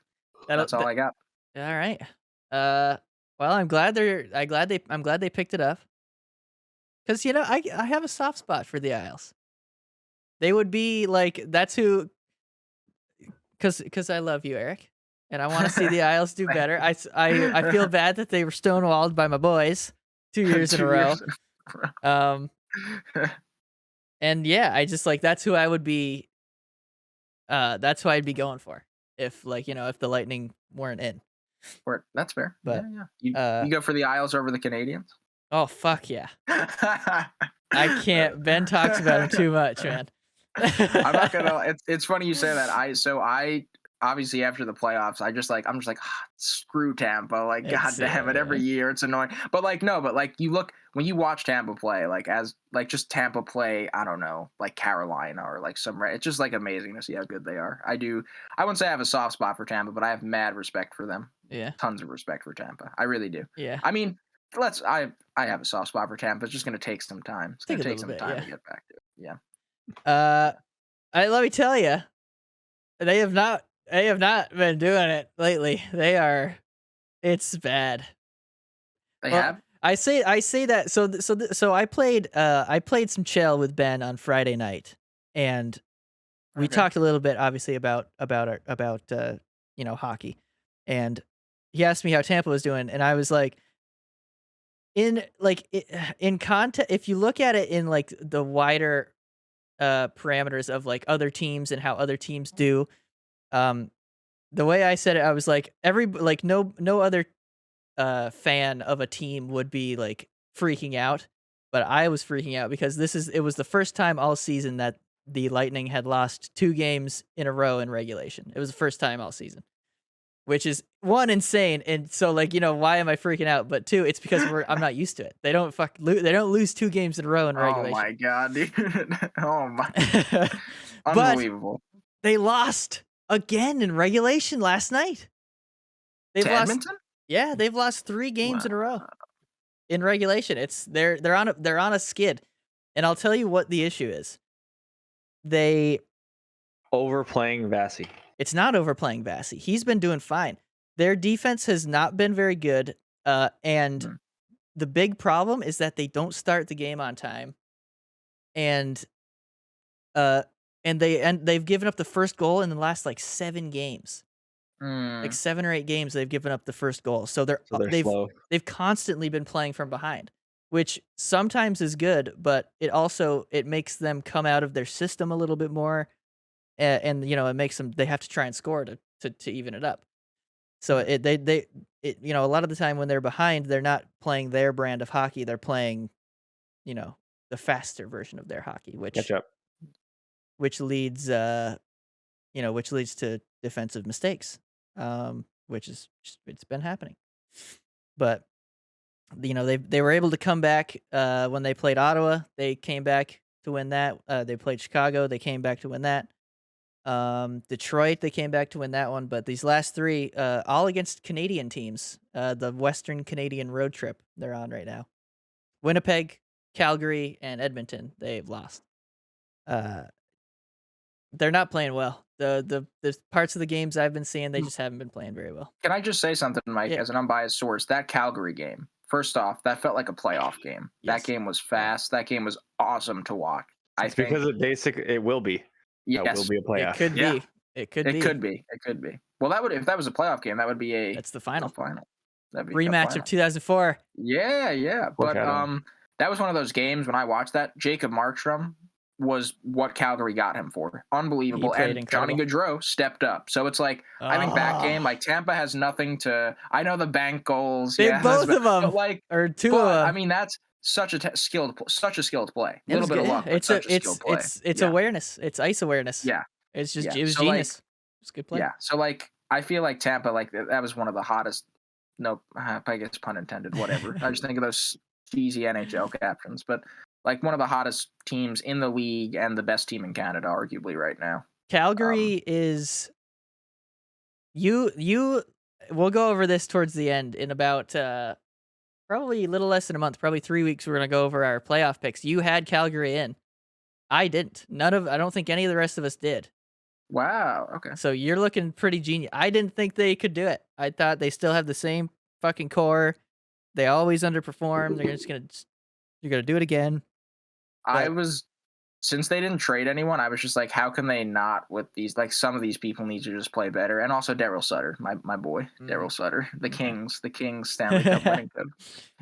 [SPEAKER 1] That's all I got.
[SPEAKER 2] All right. Well, I'm glad they picked it up. Because I have a soft spot for the Isles. They would be like, that's who. Because I love you, Eric, and I want to see the Isles do better. I feel bad that they were stonewalled by my boys 2 years in a row. And yeah, I just that's who I would be. That's who I'd be going for if if the Lightning weren't in.
[SPEAKER 1] That's fair.
[SPEAKER 2] But
[SPEAKER 1] you go for the Isles over the Canadians?
[SPEAKER 2] Oh fuck yeah! I can't. Ben talks about him too much, man.
[SPEAKER 1] I'm not gonna. It's funny you say that. I obviously after the playoffs, I'm just like screw Tampa. God damn it, every year it's annoying. But when you watch Tampa play, just Tampa play. I don't know, Carolina or it's just amazing to see how good they are. I wouldn't say I have a soft spot for Tampa, but I have mad respect for them.
[SPEAKER 2] Yeah,
[SPEAKER 1] tons of respect for Tampa. I really do.
[SPEAKER 2] Yeah.
[SPEAKER 1] I mean, I have a soft spot for Tampa. It's just going to take some time. It's going to take some time to get back to it. Yeah.
[SPEAKER 2] Let me tell you, they have not been doing it lately. It's bad.
[SPEAKER 1] They have.
[SPEAKER 2] I say that. So I played some chill with Ben on Friday night, and we talked a little bit, obviously, about hockey, and he asked me how Tampa was doing, and I was like, in context, if you look at it in the wider parameters of other teams and how other teams do, the way I said it, I was like, no other fan of a team would be freaking out, but I was freaking out because it was the first time all season that the Lightning had lost 2 games in a row in regulation. It was the first time all season, which is one, insane, and so why am I freaking out? But 2, it's because I'm not used to it. They don't lose 2 games in a row in regulation.
[SPEAKER 1] Oh my god, dude! Oh my, unbelievable!
[SPEAKER 2] But they lost again in regulation last night.
[SPEAKER 1] Edmonton?
[SPEAKER 2] Yeah, they've lost 3 games in a row in regulation. They're on a skid, and I'll tell you what the issue is. They
[SPEAKER 3] overplaying Vasi.
[SPEAKER 2] It's not overplaying Vasi. He's been doing fine. Their defense has not been very good, and the big problem is that they don't start the game on time, and they've given up the first goal in the last 7 games. 7 or 8 games they've given up the first goal. So they've constantly been playing from behind, which sometimes is good, but it makes them come out of their system a little bit more, and it makes them, they have to try and score to even it up. So a lot of the time when they're behind, they're not playing their brand of hockey. They're playing, the faster version of their hockey, which leads to defensive mistakes, it's been happening. But they were able to come back when they played Ottawa. They came back to win that. They played Chicago. They came back to win that. Detroit, they came back to win that one. But these last 3, all against Canadian teams, the Western Canadian road trip they're on right now. Winnipeg, Calgary, and Edmonton, they've lost. They're not playing well. The parts of the games I've been seeing, they just haven't been playing very well.
[SPEAKER 1] Can I just say something, Mike, as an unbiased source? That Calgary game, first off, that felt like a playoff game. Yes. That game was fast. That game was awesome to watch. I think
[SPEAKER 3] because it will be.
[SPEAKER 1] Yes,
[SPEAKER 3] it will be a playoff.
[SPEAKER 2] It could be.
[SPEAKER 1] It could be. Well, if that was a playoff game, that would be
[SPEAKER 2] that's the final.
[SPEAKER 1] That'd be
[SPEAKER 2] rematch of 2004.
[SPEAKER 1] Yeah. But that was one of those games when I watched that. Jacob Markstrom was what Calgary got him for. Unbelievable. And
[SPEAKER 2] incredible.
[SPEAKER 1] Johnny Gaudreau stepped up. So it's I think that game, Tampa has nothing to. I know the bank goals.
[SPEAKER 2] Both of them,
[SPEAKER 1] but
[SPEAKER 2] or 2 of them.
[SPEAKER 1] I mean, such a skilled play. A little bit of luck, but
[SPEAKER 2] It's
[SPEAKER 1] such a skilled play.
[SPEAKER 2] it's awareness. It's ice awareness.
[SPEAKER 1] Yeah.
[SPEAKER 2] It was
[SPEAKER 1] So, like,
[SPEAKER 2] genius. It's a good play.
[SPEAKER 1] yeah. So, like, I feel like Tampa, like, that was one of the hottest. Nope, I guess pun intended. Whatever. I just think of those cheesy NHL captions, but like one of the hottest teams in the league and the best team in Canada, arguably right now.
[SPEAKER 2] Calgary is. We'll go over this towards the end in about probably a little less than a month, probably 3 weeks. We're gonna go over our playoff picks. You had Calgary in. I didn't. I don't think any of the rest of us did.
[SPEAKER 1] Wow. Okay.
[SPEAKER 2] So you're looking pretty genius. I didn't think they could do it. I thought they still have the same fucking core. They always underperform. You're gonna do it again.
[SPEAKER 1] Since they didn't trade anyone, I was just like, how can they not with these? Like, some of these people need to just play better. And also Daryl Sutter, my boy, Daryl Sutter, the Kings Stanley Cup winning club.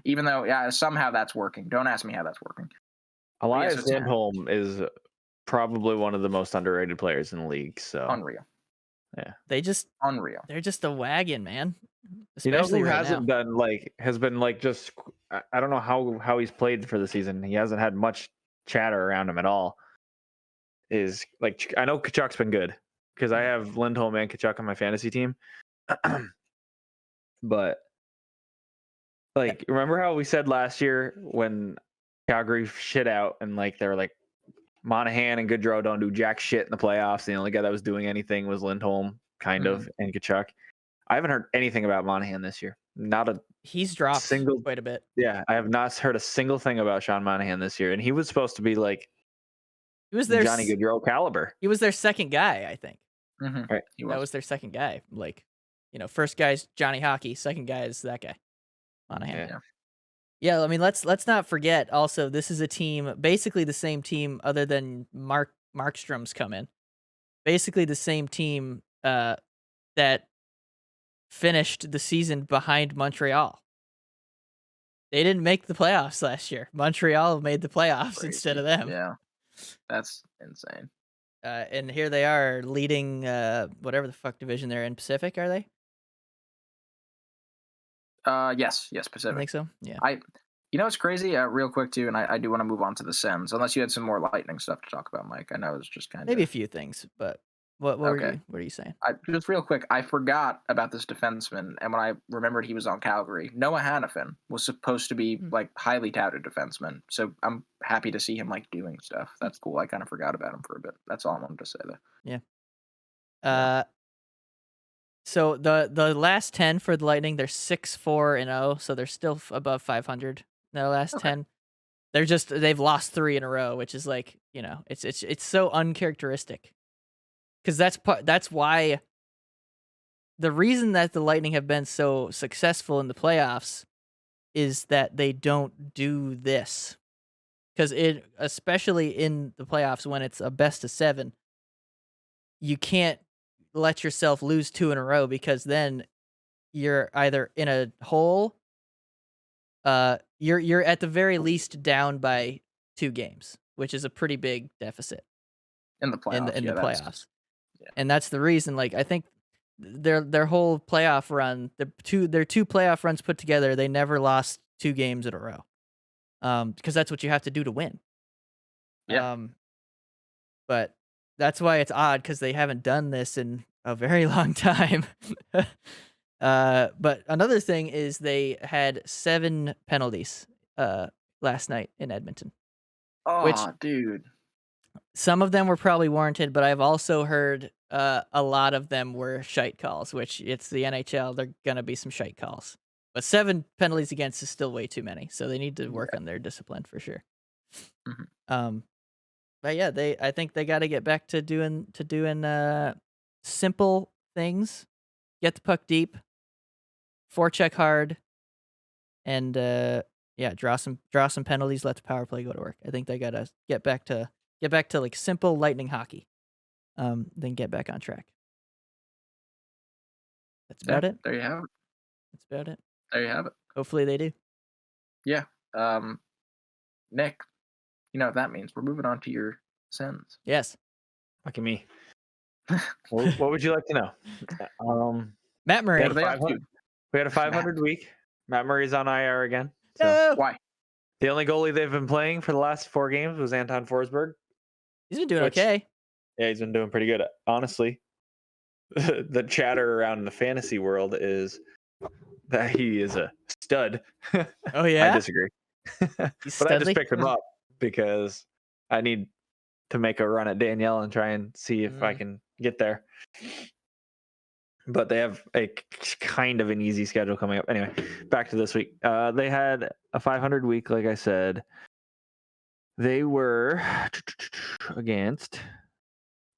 [SPEAKER 1] Even though, yeah, somehow that's working. Don't ask me how that's working.
[SPEAKER 3] Elias Lindholm is probably one of the most underrated players in the league. So
[SPEAKER 1] unreal.
[SPEAKER 3] Yeah,
[SPEAKER 1] unreal.
[SPEAKER 2] They're just a wagon, man.
[SPEAKER 3] Especially who hasn't done has been just I don't know how he's played for the season. He hasn't had much chatter around him at all. Is like, I know Kachuk's been good because I have Lindholm and Kachuk on my fantasy team. But like, remember how we said last year when Calgary shit out and like they were like, Monahan and Goodrow don't do jack shit in the playoffs. The only guy that was doing anything was Lindholm, kind of, and Kachuk. I haven't heard anything about Monahan this year.
[SPEAKER 2] He's dropped quite a bit.
[SPEAKER 3] Yeah, I have not heard a single thing about Sean Monahan this year, and he was supposed to be like,
[SPEAKER 2] he was their
[SPEAKER 3] Johnny Gaudreau caliber.
[SPEAKER 2] He was their second guy, I think.
[SPEAKER 3] Right,
[SPEAKER 2] that was their second guy. Like, first guy's Johnny Hockey, second guy is that guy, Monahan. Yeah, I mean, let's not forget. Also, this is a team, basically the same team, other than Markstrom's come in. Basically the same team that finished the season behind Montreal. They didn't make the playoffs last year. Montreal made the playoffs instead of them.
[SPEAKER 1] Yeah, that's insane.
[SPEAKER 2] And here they are leading whatever the fuck division they're in. Pacific, are they?
[SPEAKER 1] Yes, Pacific.
[SPEAKER 2] I think so. Yeah.
[SPEAKER 1] It's crazy. Real quick too, and I do want to move on to the Sens, unless you had some more Lightning stuff to talk about, Mike. I know it's just kind of
[SPEAKER 2] maybe a few things, but what are you saying?
[SPEAKER 1] Just real quick, I forgot about this defenseman, and when I remembered he was on Calgary, Noah Hannafin was supposed to be like highly touted defenseman. So I'm happy to see him like doing stuff. That's cool. I kind of forgot about him for a bit. That's all I wanted to say though.
[SPEAKER 2] Yeah. So the last 10 for the Lightning, they're 6-4-0, so they're still above 500. The last 10, they've lost 3 in a row, which is like, it's so uncharacteristic. Because that's why the reason that the Lightning have been so successful in the playoffs is that they don't do this. Because especially in the playoffs when it's a best of 7, you can't let yourself lose 2 in a row, because then you're either in a hole, you're at the very least down by 2 games, which is a pretty big deficit
[SPEAKER 1] in the playoffs.
[SPEAKER 2] In the playoffs. And that's the reason, like, I think their whole playoff run, their 2 playoff runs put together, they never lost 2 games in a row. Because that's what you have to do to win.
[SPEAKER 1] Yeah.
[SPEAKER 2] But that's why it's odd, because they haven't done this in a very long time. But another thing is they had 7 penalties last night in Edmonton.
[SPEAKER 1] Oh, dude.
[SPEAKER 2] Some of them were probably warranted, but I've also heard a lot of them were shite calls, which it's the NHL. They're going to be some shite calls. But 7 penalties against is still way too many, so they need to work on their discipline for sure. But yeah, I think they got to get back to doing simple things, get the puck deep, forecheck hard, and draw some penalties. Let the power play go to work. I think they got to get back to like simple Lightning hockey, then get back on track. That's about it.
[SPEAKER 1] There you have it.
[SPEAKER 2] That's about it.
[SPEAKER 1] There you have it.
[SPEAKER 2] Hopefully they do.
[SPEAKER 1] Yeah. Nick, you know what that means. We're moving on to your Sens.
[SPEAKER 2] Yes.
[SPEAKER 3] Look at me. What would you like to know?
[SPEAKER 2] Matt Murray.
[SPEAKER 3] We had a 500 week. Matt Murray's on IR again. So.
[SPEAKER 2] No.
[SPEAKER 1] Why?
[SPEAKER 3] The only goalie they've been playing for the last 4 games was Anton Forsberg.
[SPEAKER 2] He's been doing okay.
[SPEAKER 3] Yeah, he's been doing pretty good. Honestly, the chatter around the fantasy world is that he is a stud.
[SPEAKER 2] Oh yeah,
[SPEAKER 3] I disagree. But I just picked him up because I need to make a run at Danielle and try and see if I can get there. But they have a kind of an easy schedule coming up. Anyway, back to this week. They had a 500 week, like I said. They were against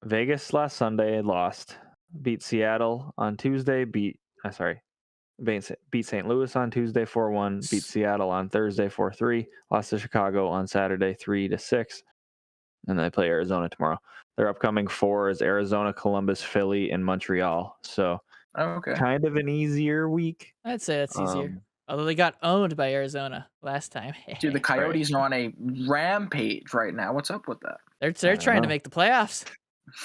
[SPEAKER 3] Vegas last Sunday, lost. Beat Seattle on Tuesday. Beat St. Louis on Tuesday 4-1. Beat Seattle on Thursday 4-3. Lost to Chicago on Saturday 3-6. And they play Arizona tomorrow. Their upcoming 4 is Arizona, Columbus, Philly, and Montreal. So kind of an easier week.
[SPEAKER 2] I'd say that's easier. Although they got owned by Arizona last time.
[SPEAKER 1] Dude, the Coyotes are on a rampage right now. What's up with that?
[SPEAKER 2] They're trying to make the playoffs.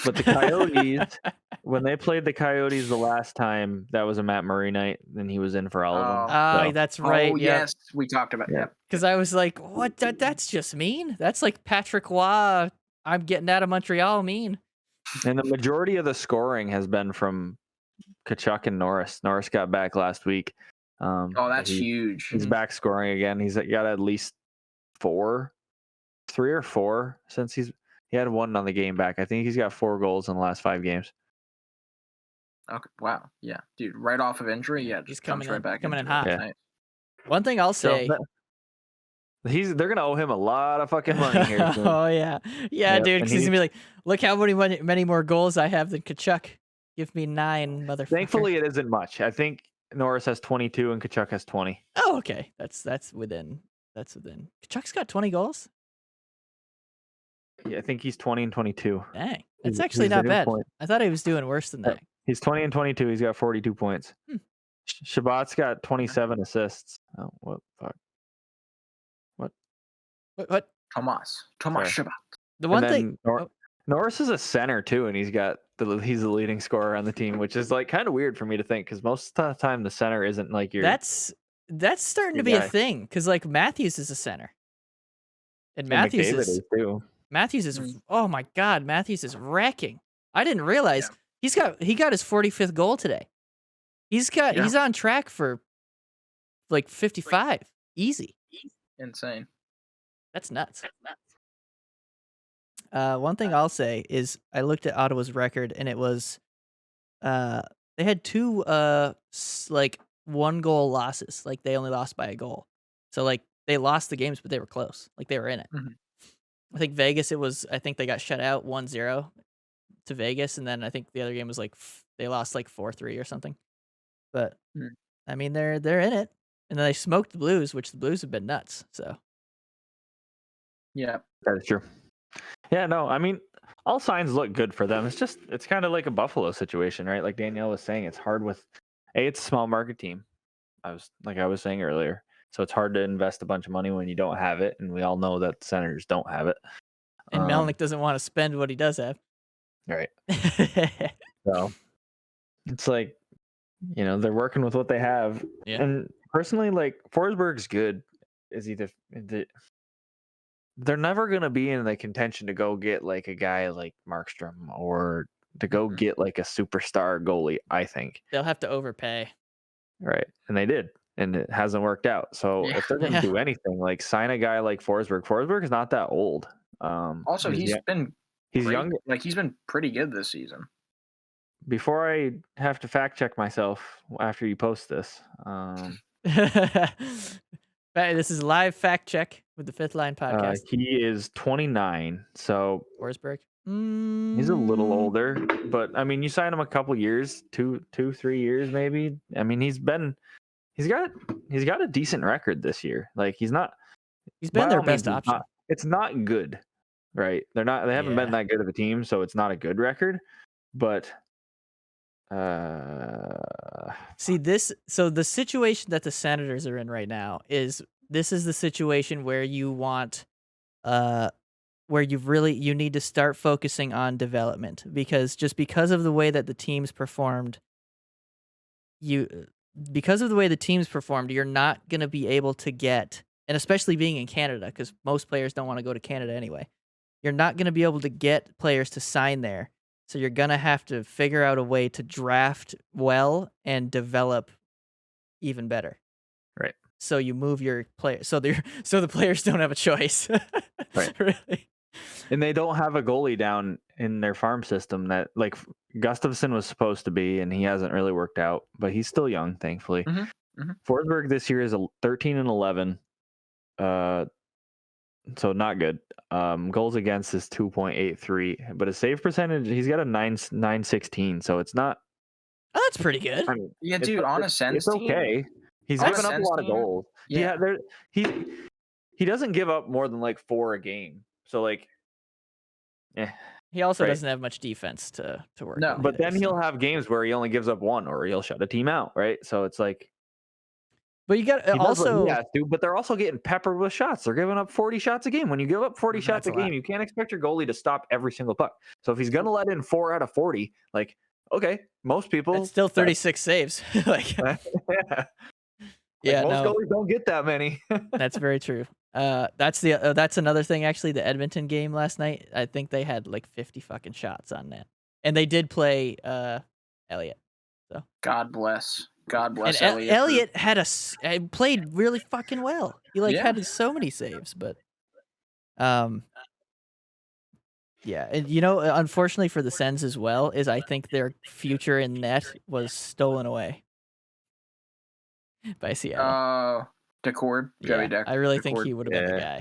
[SPEAKER 3] But the Coyotes, when they played the Coyotes the last time, that was a Matt Murray night, and he was in for all of them.
[SPEAKER 2] Oh, that's right.
[SPEAKER 1] Oh, yes, we talked about that.
[SPEAKER 2] Because I was like, what? That's just mean. That's like Patrick Roy, I'm getting out of Montreal mean.
[SPEAKER 3] And the majority of the scoring has been from Tkachuk and Norris. Norris got back last week.
[SPEAKER 1] That's huge.
[SPEAKER 3] He's back scoring again. He's got at least 3 or 4 since he had 1 on the game back. I think he's got 4 goals in the last 5 games.
[SPEAKER 1] Okay. Wow. Yeah, dude. Right off of injury,
[SPEAKER 2] he's coming right back. Coming in
[SPEAKER 1] hot.
[SPEAKER 2] Yeah. One thing I'll say.
[SPEAKER 3] They're gonna owe him a lot of fucking money here soon.
[SPEAKER 2] Oh yeah, dude. Because he's gonna be like, look how many more goals I have than Tkachuk. Give me 9, motherfucker.
[SPEAKER 3] Thankfully, it isn't much. I think Norris has 22 and Tkachuk has 20.
[SPEAKER 2] Oh, okay. That's within. Tkachuk's got 20 goals.
[SPEAKER 3] Yeah, I think he's 20 and 22.
[SPEAKER 2] Dang, that's actually not bad. I thought he was doing worse than that.
[SPEAKER 3] He's 20 and 22. He's got 42 points. Shabbat's got 27 assists. Oh, what fuck?
[SPEAKER 2] What?
[SPEAKER 1] Tomas Shabbat.
[SPEAKER 2] The one thing.
[SPEAKER 3] Norris is a center too, and he's the leading scorer on the team, which is like kind of weird for me to think because most of the time the center isn't like your.
[SPEAKER 2] That's starting to be a thing because like Matthews is a center, and Matthews is
[SPEAKER 3] too.
[SPEAKER 2] Matthews is oh my god, Matthews is wrecking. I didn't realize he got his 45th goal today. He's on track for like 55 easy.
[SPEAKER 1] Insane.
[SPEAKER 2] That's nuts. One thing I'll say is I looked at Ottawa's record and it was they had 2 like 1-goal losses. Like they only lost by a goal. So like they lost the games but they were close. Like they were in it. I think Vegas I think they got shut out 1-0 to Vegas and then I think the other game was like they lost like 4-3 or something. But I mean they're in it. And then they smoked the Blues, which the Blues have been nuts. So
[SPEAKER 1] yeah,
[SPEAKER 3] that is true. Yeah, no, I mean, all signs look good for them. It's kind of like a Buffalo situation, right? Like Danielle was saying, it's hard with it's a small market team. I was saying earlier, so it's hard to invest a bunch of money when you don't have it, and we all know that the Senators don't have it.
[SPEAKER 2] And Melnick doesn't want to spend what he does have.
[SPEAKER 3] Right. So it's like, they're working with what they have.
[SPEAKER 2] Yeah.
[SPEAKER 3] And personally, like Forsberg's good. They're never going to be in the contention to go get like a guy like Markstrom or to go get like a superstar goalie, I think.
[SPEAKER 2] They'll have to overpay.
[SPEAKER 3] Right. And they did. And it hasn't worked out. So if they're going to do anything, like sign a guy like Forsberg. Forsberg is not that old.
[SPEAKER 1] Also, he's
[SPEAKER 3] young.
[SPEAKER 1] Like he's been pretty good this season.
[SPEAKER 3] Before I have to fact check myself after you post this.
[SPEAKER 2] This is live fact check with the Fifth Line podcast.
[SPEAKER 3] He is 29, so
[SPEAKER 2] Forsberg.
[SPEAKER 3] He's a little older, but I mean, you sign him a couple years, 3 years maybe. I mean, he's got a decent record this year. Like he's
[SPEAKER 2] been their best option.
[SPEAKER 3] It's not good, right? They haven't been that good of a team, so it's not a good record. But
[SPEAKER 2] so the situation that the Senators are in right now is the situation where you want where you need to start focusing on development because of the way that the teams performed you're not going to be able to get and especially being in Canada, because most players don't want to go to Canada anyway. You're not going to be able to get players to sign there, so you're going to have to figure out a way to draft well and develop even better.
[SPEAKER 3] Right.
[SPEAKER 2] So you move your players, so the players don't have a choice.
[SPEAKER 3] Right.
[SPEAKER 2] Really.
[SPEAKER 3] And they don't have a goalie down in their farm system that, like, Gustafsson was supposed to be, and he hasn't really worked out, but he's still young, thankfully. Forsberg this year is 13-11, so not good. Goals against is 2.83, but his save percentage, he's got a 916, so it's not.
[SPEAKER 2] Oh, that's pretty good.
[SPEAKER 3] I mean,
[SPEAKER 1] Yeah, dude. On a sense,
[SPEAKER 3] it's okay. He's
[SPEAKER 1] On a
[SPEAKER 3] given up a
[SPEAKER 1] sense
[SPEAKER 3] lot of
[SPEAKER 1] team,
[SPEAKER 3] goals.
[SPEAKER 1] yeah.
[SPEAKER 3] He doesn't give up more than like 4 a game. So like,
[SPEAKER 2] He also
[SPEAKER 3] Right.
[SPEAKER 2] doesn't have much defense to work
[SPEAKER 1] No.
[SPEAKER 2] with.
[SPEAKER 3] but
[SPEAKER 2] either,
[SPEAKER 3] then
[SPEAKER 2] so.
[SPEAKER 3] he'll have games where he only gives up 1, or he'll shut a team out, right? So it's like,
[SPEAKER 2] But you got
[SPEAKER 3] he does what
[SPEAKER 2] also.
[SPEAKER 3] he has to, but they're also getting peppered with shots. They're giving up 40 shots a game. When you give up 40 shots
[SPEAKER 2] That's
[SPEAKER 3] a
[SPEAKER 2] a lot.
[SPEAKER 3] game, you can't expect your goalie to stop every single puck. So if he's gonna let in 4 out of 40, like, okay, most people,
[SPEAKER 2] That's still 36 saves. Like, yeah,
[SPEAKER 3] most
[SPEAKER 2] no,
[SPEAKER 3] goalies don't get that many.
[SPEAKER 2] that's very true. That's another thing. Actually, the Edmonton game last night, I think they had like 50 fucking shots on net, and they did play Elliott.
[SPEAKER 1] God bless. God
[SPEAKER 2] And
[SPEAKER 1] bless Elliott.
[SPEAKER 2] Elliott had played really fucking well. He
[SPEAKER 1] Yeah.
[SPEAKER 2] had so many saves, but yeah, and unfortunately for the Sens as well, is I think their future in net was stolen away by Seattle.
[SPEAKER 1] Decord, Joey
[SPEAKER 2] Yeah,
[SPEAKER 1] Deck.
[SPEAKER 2] I really think he would have been the
[SPEAKER 3] Yeah.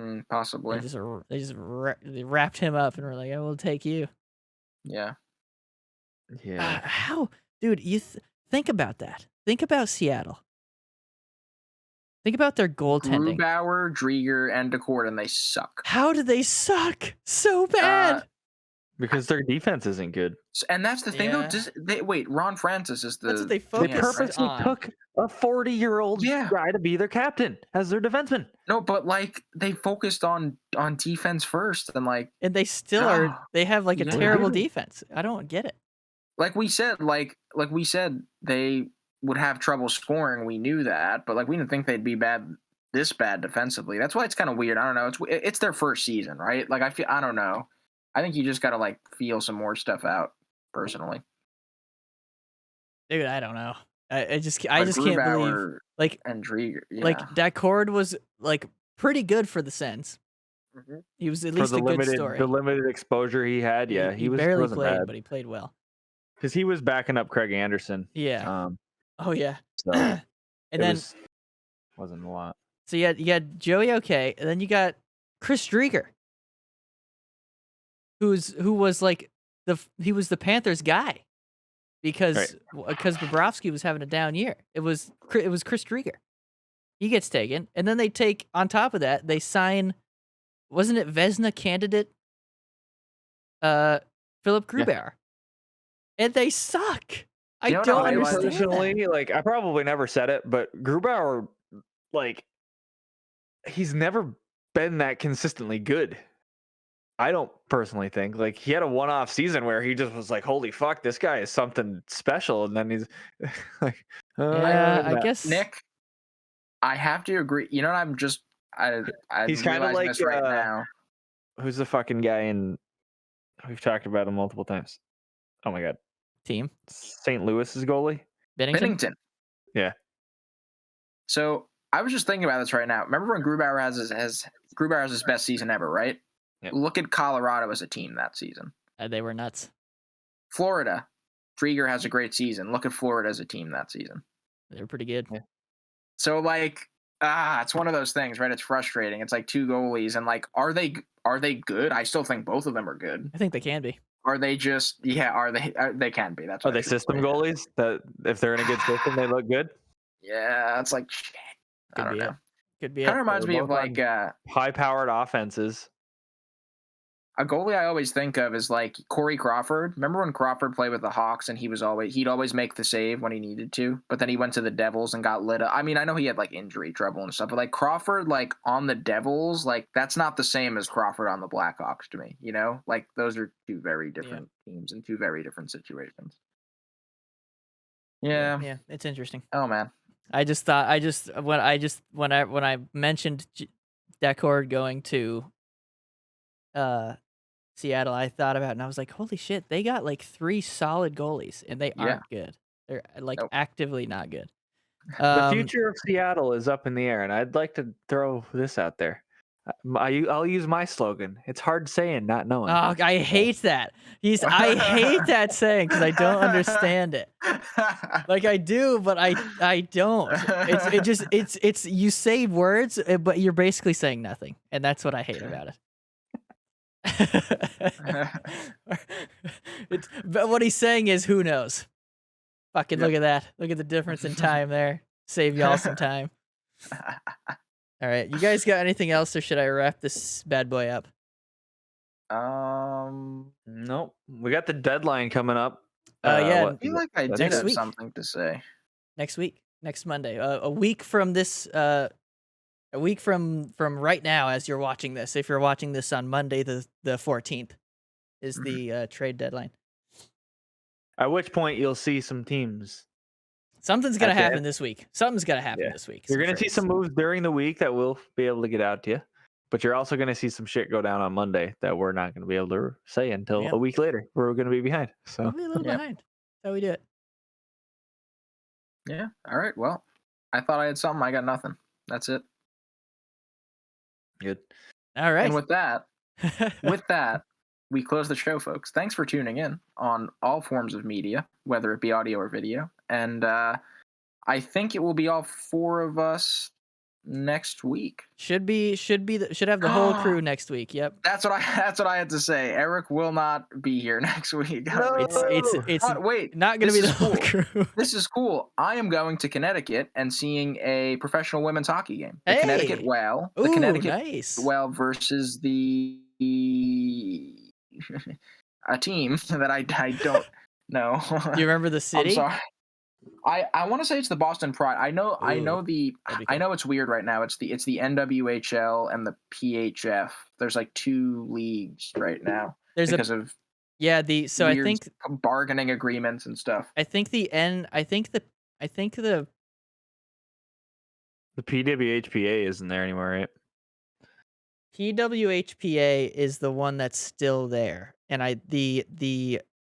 [SPEAKER 2] guy.
[SPEAKER 1] Possibly.
[SPEAKER 2] They wrapped him up and were like, "I will take you."
[SPEAKER 1] Yeah.
[SPEAKER 3] Yeah.
[SPEAKER 2] How, dude? Think about that. Think about Seattle. Think about their goaltending.
[SPEAKER 1] Grubauer, Drieger, and Decord, and they suck.
[SPEAKER 2] How do they suck so bad?
[SPEAKER 3] Because their defense isn't good.
[SPEAKER 1] And that's the thing,
[SPEAKER 2] Yeah.
[SPEAKER 1] though. Wait, Ron Francis is the.
[SPEAKER 2] That's what they
[SPEAKER 3] They
[SPEAKER 2] focus
[SPEAKER 3] purposely
[SPEAKER 2] on.
[SPEAKER 3] took a 40-year-old
[SPEAKER 1] Yeah.
[SPEAKER 3] guy to be their captain as their defenseman.
[SPEAKER 1] No, but like they focused on defense first, and like
[SPEAKER 2] And they still are. They have like a
[SPEAKER 1] Yeah.
[SPEAKER 2] terrible defense. I don't get it.
[SPEAKER 1] we said, they would have trouble scoring. We knew that, but like we didn't think they'd be this bad defensively. That's why it's kind of weird. I don't know. It's their first season, right? Like I don't know. I think you just got to like feel some more stuff out personally.
[SPEAKER 2] Dude, I don't know. I just can't believe like
[SPEAKER 1] and Drieger. Yeah.
[SPEAKER 2] like Decord was like pretty good for the Sens. He was at least a good story.
[SPEAKER 3] The limited exposure he had, yeah,
[SPEAKER 2] he
[SPEAKER 3] was
[SPEAKER 2] barely
[SPEAKER 3] wasn't
[SPEAKER 2] played,
[SPEAKER 3] bad.
[SPEAKER 2] but he played well.
[SPEAKER 3] Because he was backing up Craig Anderson.
[SPEAKER 2] Yeah. Oh yeah.
[SPEAKER 3] So
[SPEAKER 2] And then
[SPEAKER 3] wasn't a lot.
[SPEAKER 2] so you had Joey OK, and then you got Chris Drieger, who was like he was the Panthers guy because Bobrovsky was having a down year. It was Chris Drieger. He gets taken, and then they take on top of that they sign, wasn't it Vezina candidate Philip Grubauer, and they suck. I don't understand
[SPEAKER 3] personally,
[SPEAKER 2] that.
[SPEAKER 3] like, I probably never said it, but Grubauer, like, he's never been that consistently good. I don't personally think. Like, he had a one-off season where he just was like, holy fuck, this guy is something special, and then he's like,
[SPEAKER 2] I guess
[SPEAKER 1] Nick, I have to agree. You know what?
[SPEAKER 3] he's kind of like
[SPEAKER 1] this right now.
[SPEAKER 3] Who's the fucking guy in? We've talked about him multiple times. Oh my god,
[SPEAKER 2] team
[SPEAKER 3] St. Louis's goalie,
[SPEAKER 1] Bennington.
[SPEAKER 3] Yeah.
[SPEAKER 1] So I was just thinking about this right now. Remember when Grubauer has his best season ever, right?
[SPEAKER 3] Yep.
[SPEAKER 1] Look at Colorado as a team that season.
[SPEAKER 2] they were nuts.
[SPEAKER 1] Florida, Drieger has a great season. Look at Florida as a team that season.
[SPEAKER 2] They were pretty good.
[SPEAKER 3] Yeah.
[SPEAKER 1] So like, it's one of those things, right? It's frustrating. It's like two goalies, and like, are they good? I still think both of them are good.
[SPEAKER 2] I think they can be.
[SPEAKER 1] Are they just? Yeah, are they? They can be. That's.
[SPEAKER 3] Are they system goalies? That if they're in a good system, they look good.
[SPEAKER 1] Yeah, it's like shit. I don't know.
[SPEAKER 2] Could be.
[SPEAKER 1] Kind of reminds me of like
[SPEAKER 3] high-powered offenses.
[SPEAKER 1] A goalie I always think of is like Corey Crawford. Remember when Crawford played with the Hawks and he'd always make the save when he needed to, but then he went to the Devils and got lit up. I mean, I know he had like injury trouble and stuff, but like Crawford, like on the Devils, like that's not the same as Crawford on the Blackhawks to me. You know, like those are two very different teams and two very different situations. Yeah,
[SPEAKER 2] it's interesting.
[SPEAKER 1] Oh man,
[SPEAKER 2] I just thought when I mentioned Decord going to Seattle, I thought about it and I was like, holy shit, they got like 3 solid goalies and they aren't good. They're like actively not good.
[SPEAKER 3] The future of Seattle is up in the air, and I'd like to throw this out there. I'll use my slogan. It's hard saying, not knowing.
[SPEAKER 2] Oh, I hate that. I hate that saying because I don't understand it. Like I do, but I don't. It's you say words, but you're basically saying nothing, and that's what I hate about it. But what he's saying is, who knows? Fucking look at that. Look at the difference in time there. Save y'all some time. All right, you guys got anything else, or should I wrap this bad boy up?
[SPEAKER 3] Nope. We got the deadline coming up.
[SPEAKER 2] Yeah,
[SPEAKER 1] I feel like I did have something to say.
[SPEAKER 2] Next week, next Monday, a week from this. A week from right now, as you're watching this. If you're watching this on Monday, the 14th, is the trade deadline.
[SPEAKER 3] At which point you'll see some teams.
[SPEAKER 2] Something's gonna happen this week. Something's gonna happen this week.
[SPEAKER 3] You're gonna see some moves during the week that we'll be able to get out to you, but you're also gonna see some shit go down on Monday that we're not gonna be able to say until a week later. We're gonna be behind. So
[SPEAKER 2] we'll be a little behind. That's how we do it.
[SPEAKER 1] Yeah. All right. Well, I thought I had something. I got nothing. That's it.
[SPEAKER 3] Good.
[SPEAKER 2] All right.
[SPEAKER 1] And with that, we close the show, folks. Thanks for tuning in on all forms of media, whether it be audio or video. And I think it will be all 4 of us next week.
[SPEAKER 2] Should have the whole crew next week. Yep.
[SPEAKER 1] That's what I had to say. Eric will not be here next week.
[SPEAKER 2] No. It's wait, not going to be the whole crew.
[SPEAKER 1] This is cool. I am going to Connecticut and seeing a professional women's hockky game. The Connecticut Well. The Connecticut Well versus a team that I don't know.
[SPEAKER 2] You remember the city?
[SPEAKER 1] I'm sorry. I want to say it's the Boston Pride. I know it's weird right now. It's the NWHL and the PHF. There's like 2 leagues right now because of
[SPEAKER 2] I think
[SPEAKER 1] bargaining agreements and stuff.
[SPEAKER 2] I think the
[SPEAKER 3] PWHPA isn't there anymore, right?
[SPEAKER 2] PWHPA is the one that's still there, and the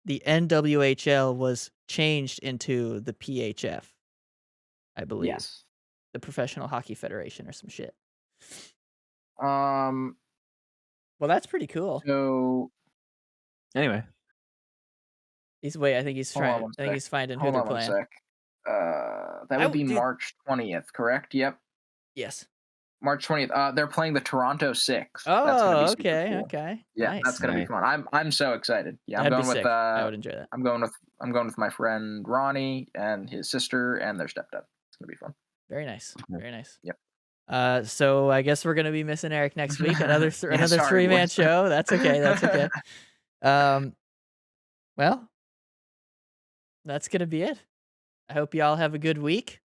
[SPEAKER 2] NWHL was changed into the PHF, I believe.
[SPEAKER 1] Yes.
[SPEAKER 2] The Professional Hockey Federation or some shit.
[SPEAKER 1] Well,
[SPEAKER 2] that's pretty cool.
[SPEAKER 1] So
[SPEAKER 3] anyway,
[SPEAKER 2] I think he's trying. I think he's finding who they're playing.
[SPEAKER 1] That would be March 20th, correct? Yep.
[SPEAKER 2] Yes.
[SPEAKER 1] March 20th. They're playing the Toronto Six.
[SPEAKER 2] Oh, okay, cool. Okay.
[SPEAKER 1] Yeah, nice. That's gonna be fun. I'm so excited. Yeah, I'm going with.
[SPEAKER 2] I would enjoy that.
[SPEAKER 1] I'm going with my friend Ronnie and his sister and their stepdad. It's gonna be fun.
[SPEAKER 2] Very nice. Very nice.
[SPEAKER 1] Yep.
[SPEAKER 2] So I guess we're gonna be missing Eric next week. Another 3-man show. That's okay. That's okay. Well, that's gonna be it. I hope y'all have a good week.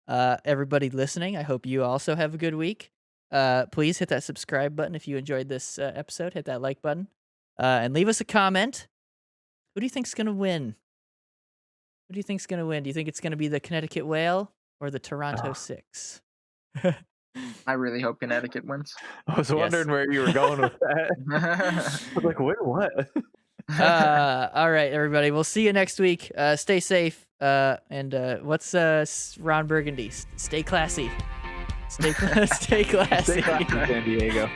[SPEAKER 2] Everybody listening, I hope you also have a good week. Please hit that subscribe button if you enjoyed this episode. Hit that like button, and leave us a comment. Who do you think's gonna win? Who do you think's gonna win? Do you think it's gonna be the Connecticut Whale or the Toronto Six?
[SPEAKER 1] I really hope Connecticut wins.
[SPEAKER 3] I was wondering where you were going with that. I was like, wait, what?
[SPEAKER 2] All right, everybody. We'll see you next week. Stay safe. And what's Ron Burgundy? Stay classy. Stay classy.
[SPEAKER 3] Stay classy, San Diego.